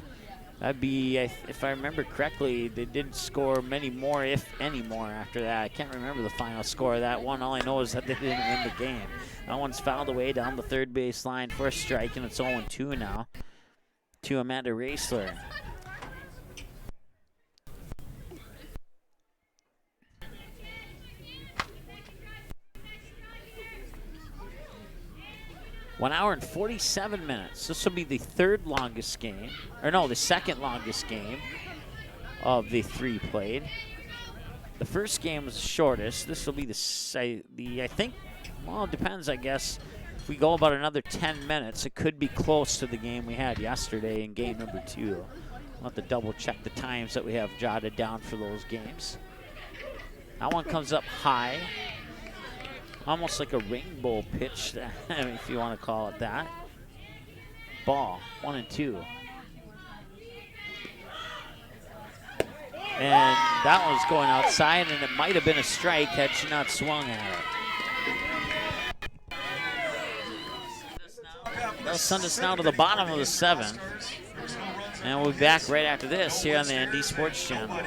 that'd be, if I remember correctly, they didn't score many more, if any more, after that. I can't remember the final score of that one. All I know is that they didn't win the game. That one's fouled away down the third base line for a strike, and it's 0-2 now to Amanda Raisler. One hour and 47 minutes. This will be the third longest game, or no, the second longest game of the 3 played. The first game was the shortest. This will be I think, well, it depends, I guess. If we go about another 10 minutes, it could be close to the game we had yesterday in game number 2. I'll have to double check the times that we have jotted down for those games. That one comes up high. Almost like a rainbow pitch, if you want to call it that. Ball, 1-2. And that one's going outside, and it might have been a strike had she not swung at it. That'll send us now to the bottom of the 7th. And we'll be back right after this here on the ND Sports Channel.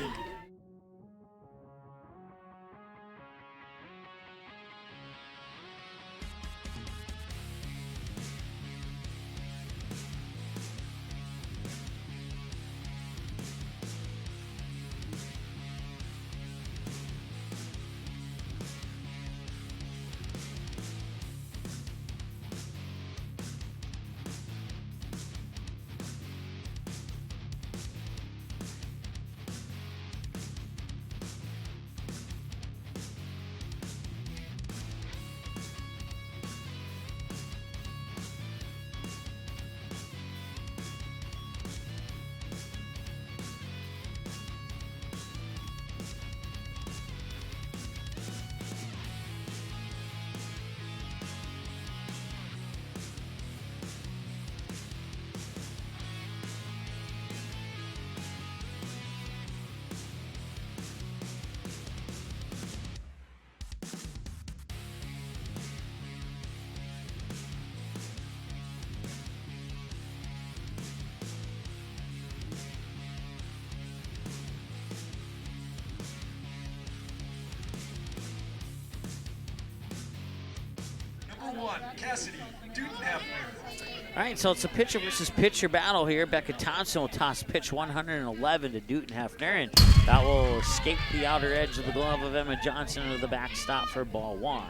Cassidy Dudenhefner. All right, so it's a pitcher versus pitcher battle here. Becca Thompson will toss pitch 111 to Dudenhefner, and that will escape the outer edge of the glove of Emma Johnson into the backstop for ball 1.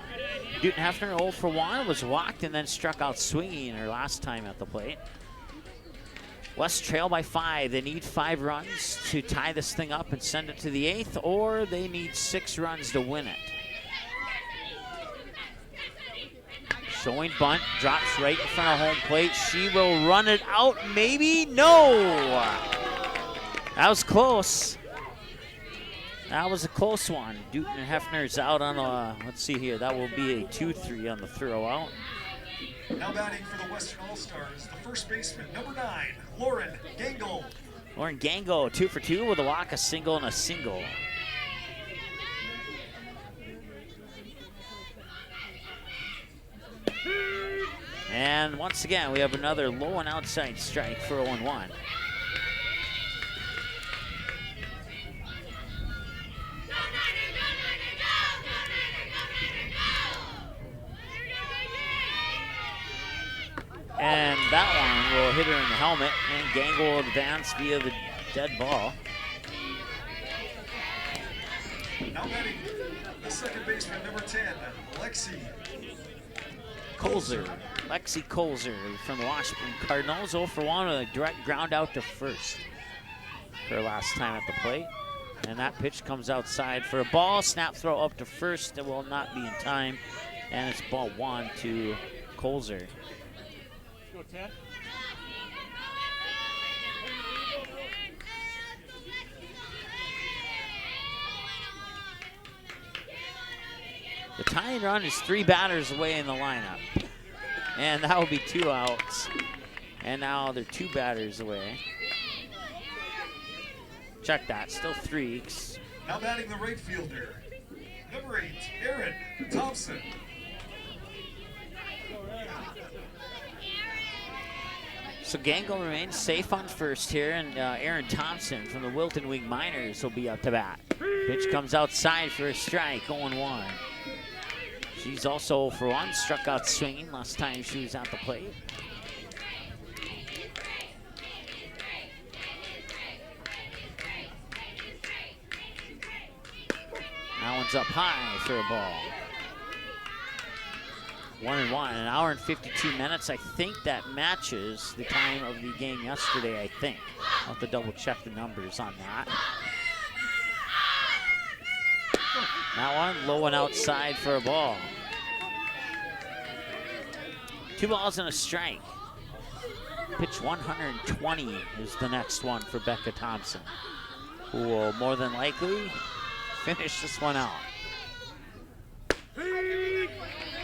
Dudenhefner 0 for 1, was walked and then struck out swinging her last time at the plate. West trail by 5. They need 5 runs to tie this thing up and send it to the 8th, or they need 6 runs to win it. Showing bunt, drops right in front of home plate. She will run it out, maybe? No! That was close. That was a close one. Dudenhefner's out on a, let's see here, that will be a 2-3 on the throw out. Now batting for the Western All-Stars, the first baseman, number 9, Lauren Gangle. Lauren Gango, 2 for 2 with a walk, a single, and a single. And once again, we have another low and outside strike for 0-1. And that one will hit her in the helmet, and Gangle will advance via the dead ball. Now batting the second baseman, number 10, Lexi Colzer. Lexi Colzer from the Washington Cardinals. 0 for 1 with a direct ground out to first. Her last time at the plate. And that pitch comes outside for a ball. Snap throw up to first. It will not be in time. And it's ball 1 to Colzer. Go 10. The tying run is 3 batters away in the lineup. And that will be 2 outs. And now they're 2 batters away. Check that, still 3. Now batting the right fielder, number 8, Aaron Thompson. So Gangle remains safe on first here, and Aaron Thompson from the Wilton Wing Miners will be up to bat. Pitch comes outside for a strike, 0-1. She's also 0 for 1, struck out swinging last time she was at the plate. That one's up high for a ball. 1-1, an hour and 52 minutes. I think that matches the time of the game yesterday, I think. I'll have to double check the numbers on that. That one, low and outside for a ball. 2 balls and a strike. Pitch 120 is the next one for Becca Thompson, who will more than likely finish this one out.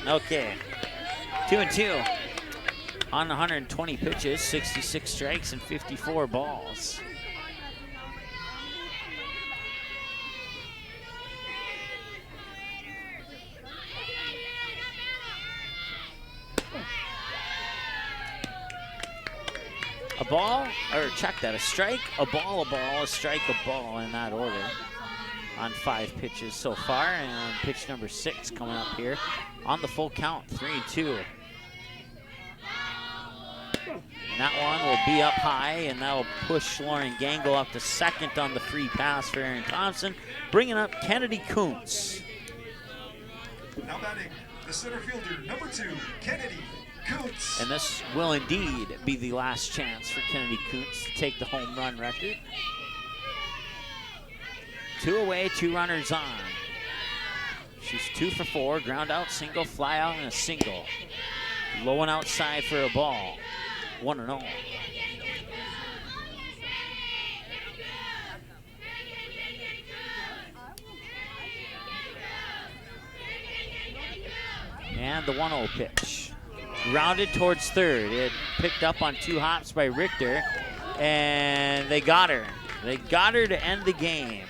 Okay, 2-2 on 120 pitches, 66 strikes and 54 balls. A ball, or check that, a strike, a ball, a strike, a ball in that order on 5 pitches so far. And pitch number 6 coming up here on the full count, 3-2. And that one will be up high, and that will push Lauren Gangle up to second on the free pass for Aaron Thompson, bringing up Kennedy Kuntz. Now batting the center fielder, number 2, Kennedy Kuntz. And this will indeed be the last chance for Kennedy Kuntz to take the home run record. 2 away, 2 runners on. She's 2 for 4, ground out, single, fly out, and a single. Low and outside for a ball. 1-0. And the 1-0 pitch. Grounded towards third. It picked up on 2 hops by Richter, and they got her. They got her to end the game.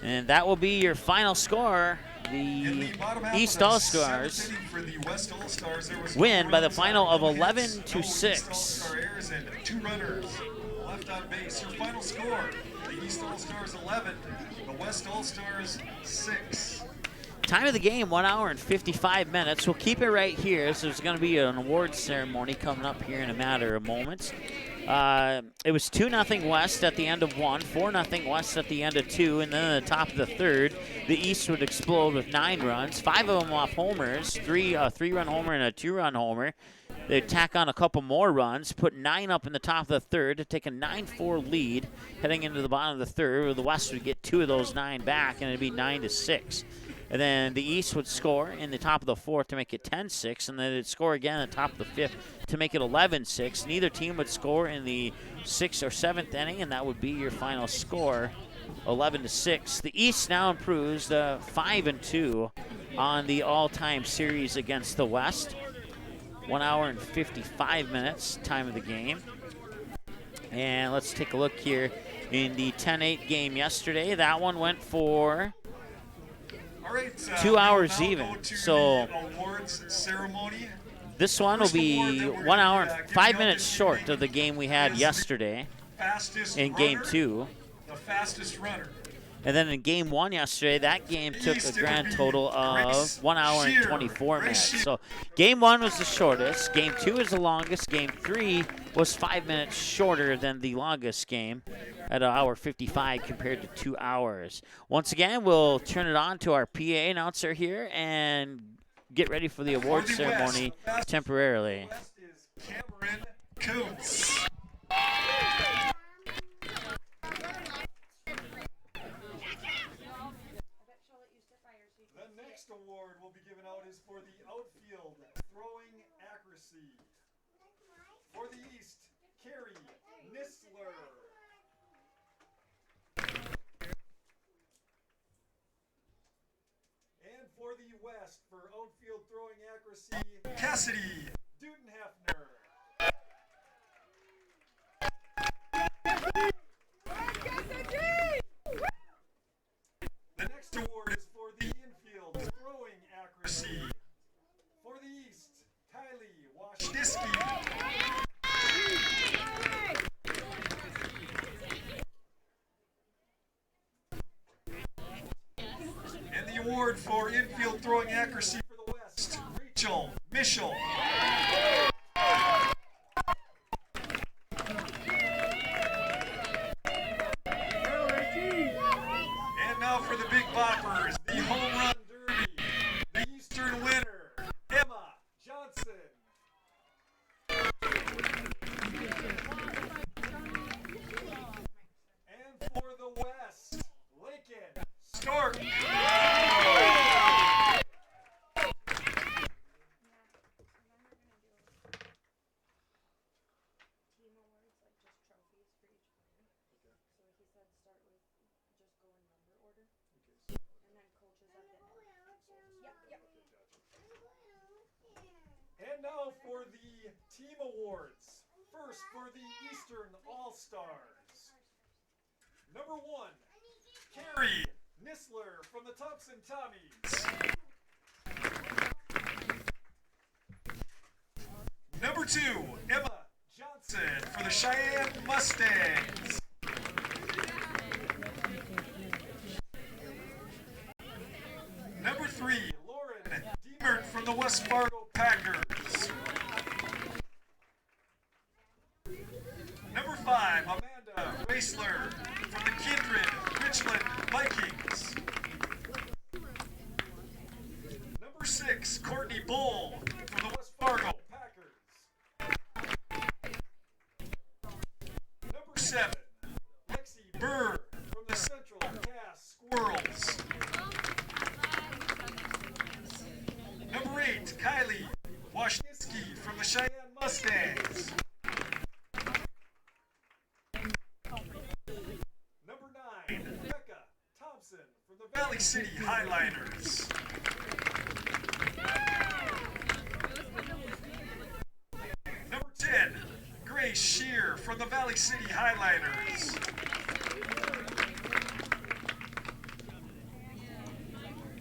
And that will be your final score. The East All-Stars win by the final of 11-6. 2 runners left on base. Your final score: the East All-Stars 11, the West All-Stars 6. Time of the game, 1 hour and 55 minutes. We'll keep it right here. So there's going to be an awards ceremony coming up here in a matter of moments. It was 2-0 West at the end of 1, 4-0 West at the end of 2, and then at the top of the third, the East would explode with 9 runs, 5 of them off homers, a 3-run homer and a 2-run homer. They'd tack on a couple more runs, put 9 up in the top of the third to take a 9-4 lead heading into the bottom of the third, where the West would get 2 of those 9 back, and it'd be 9-6. And then the East would score in the top of the 4th to make it 10-6, and then they'd score again at the top of the 5th to make it 11-6. Neither team would score in the 6th or 7th inning, and that would be your final score, 11-6. The East now improves to 5-2 on the all-time series against the West. 1 hour and 55 minutes, time of the game. And let's take a look here in the 10-8 game yesterday. That one went for 2 hours even. So awards ceremony. This one will be 1 hour and 5 minutes short of the game we had yesterday in Game 2. The fastest runner. And then in Game 1 yesterday, that game took a grand total of 1 hour and 24 minutes. So Game 1 was the shortest. Game 2 is the longest. Game 3 was 5 minutes shorter than the longest game at 1 hour 55 compared to 2 hours. Once again, we'll turn it on to our PA announcer here and get ready for the award ceremony temporarily. West is Cameron Koontz. The next award will be given out is for the outfield throwing accuracy. For the East, Carrie Nisler. And for the West, for outfield throwing accuracy, Cassidy Dudenhefner. The next award is for the infield throwing accuracy. For the East, Kylie Washniski. And the award for infield throwing accuracy for the West, Rachel Mischel. And now for the big boppers, the home run derby, the Eastern winner, Emma Johnson. And for the West, Lincoln Stork. And now for the team awards. First for the Eastern All-Stars. Number 1, Carrie Nisler from the Thompson Tommies. Number 2, Emma Johnson for the Cheyenne Mustangs. Number 3, Lauren Diemert from the West Fargo Packers. Number 5, Amanda Raisler from the Kindred Richland Vikings. Number 6, Courtney Bull from the West Fargo Packers. Number 7, Lexi Burr from the Central Cass Squirrels. Number 8, Kylie Washniski from the Cheyenne Mustangs. Number 9, Becca Thompson from the Valley City Highliners. Number 10, Grace Shear from the Valley City Highliners.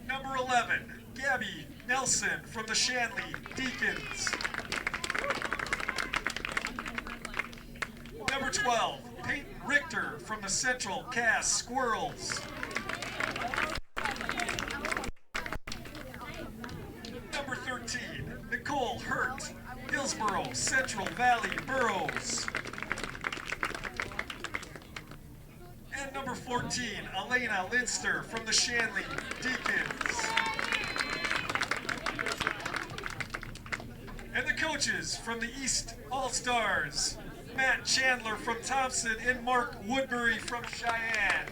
Number 11, Gabby Nelson from the Shanley Deacons. Number 12, Peyton Richter from the Central Cass Squirrels. Number 13, Nicole Hurt, Hillsboro Central Valley Burros. And number 14, Elena Linster from the Shanley Deacons. And the coaches from the East All-Stars, Matt Chandler from Thompson and Mark Woodbury from Cheyenne.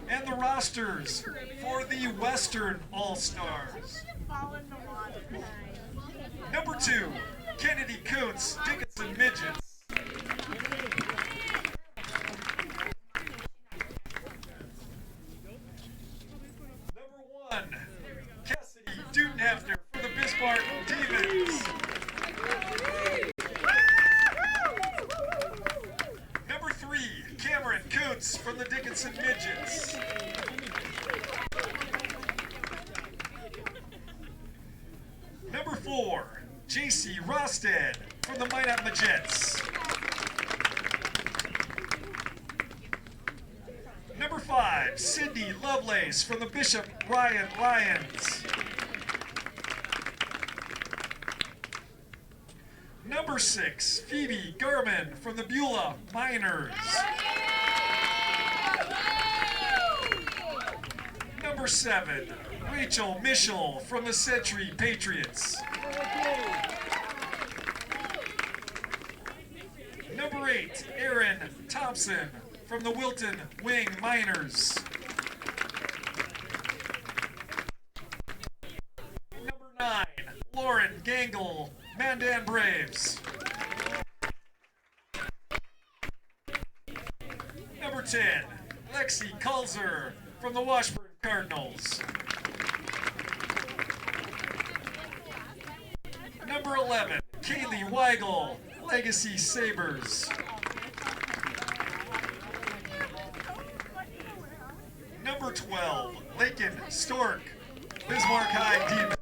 And the rosters for the Western All-Stars. Number 2, Kennedy Koontz, Dickinson Midgets. Number 1, Cassidy Dudenhefner from the Bismarck Demons. Number 3, Cameron Koontz from the Dickinson Midgets. 4, JC Rosted from the Minot Majets. Number 5, Cindy Lovelace from the Bishop Ryan Lions. Number 6, Phoebe Garman from the Beulah Miners. Number 7, Rachel Mischel from the Century Patriots. Number 8, Aaron Thompson from the Wilton Wing Miners. Number 9, Lauren Gangle, Mandan Braves. Number 10, Lexi Kulzer from the Washburn Cardinals. Number 11, Kaylee Weigel, Legacy Sabres. Number 12, Lakin Stork, Bismarck High Demons.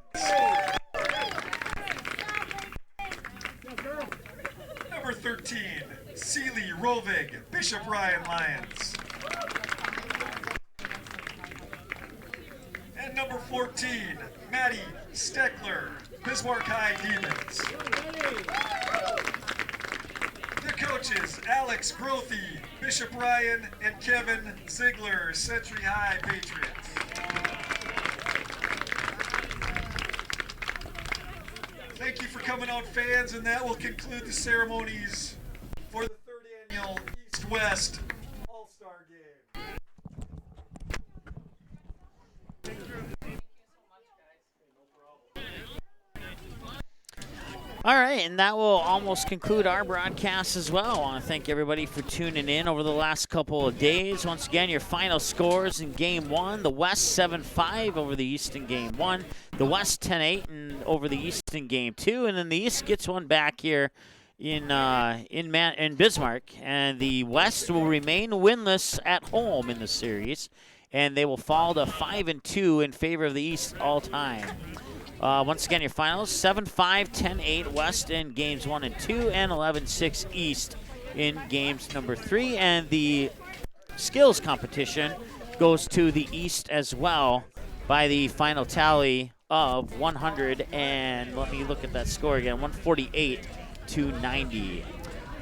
Number 13, Sealy Rovig, Bishop Ryan Lions. And number 14, Maddie Steckler, Bismarck High Demons. The coaches, Alex Grothy, Bishop Ryan, and Kevin Ziegler, Century High Patriots. Thank you for coming out, fans, and that will conclude the ceremonies for the 3rd annual East-West All-Star Game. All right, and that will almost conclude our broadcast as well. I want to thank everybody for tuning in over the last couple of days. Once again, your final scores in Game 1, the West 7-5 over the East in Game 1, the West 10-8 over the East in Game 2, and then the East gets one back here in Bismarck, and the West will remain winless at home in the series, and they will fall to 5-2 in favor of the East all time. Once again, your finals, 7-5, 10-8 West in Games 1 and 2, and 11-6 East in Games number 3. And the skills competition goes to the East as well by the final tally of 100, and let me look at that score again, 148-90.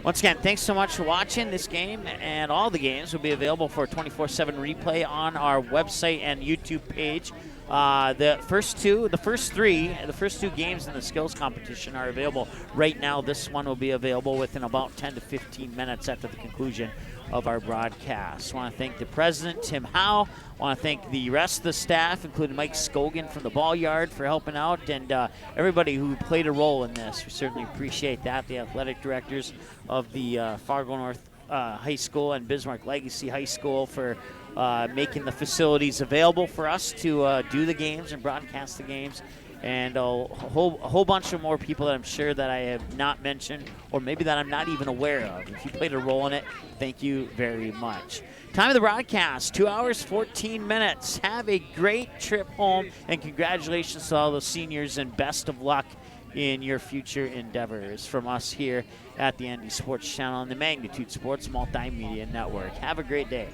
Once again, thanks so much for watching this game, and all the games will be available for a 24/7 replay on our website and YouTube page. The first two games in the skills competition are available right now. This one will be available within about 10 to 15 minutes after the conclusion of our broadcast. I want to thank the president, Tim Howe. I want to thank the rest of the staff, including Mike Scogan from the Ball Yard for helping out, and everybody who played a role in this. We certainly appreciate that. The athletic directors of the Fargo North High School and Bismarck Legacy High School for making the facilities available for us to do the games and broadcast the games, and a whole bunch of more people that I'm sure that I have not mentioned, or maybe that I'm not even aware of. If you played a role in it, thank you very much. Time of the broadcast, 2 hours, 14 minutes. Have a great trip home, and congratulations to all the seniors, and best of luck in your future endeavors from us here at the ND Sports Channel and the Magnitude Sports Multimedia Network. Have a great day.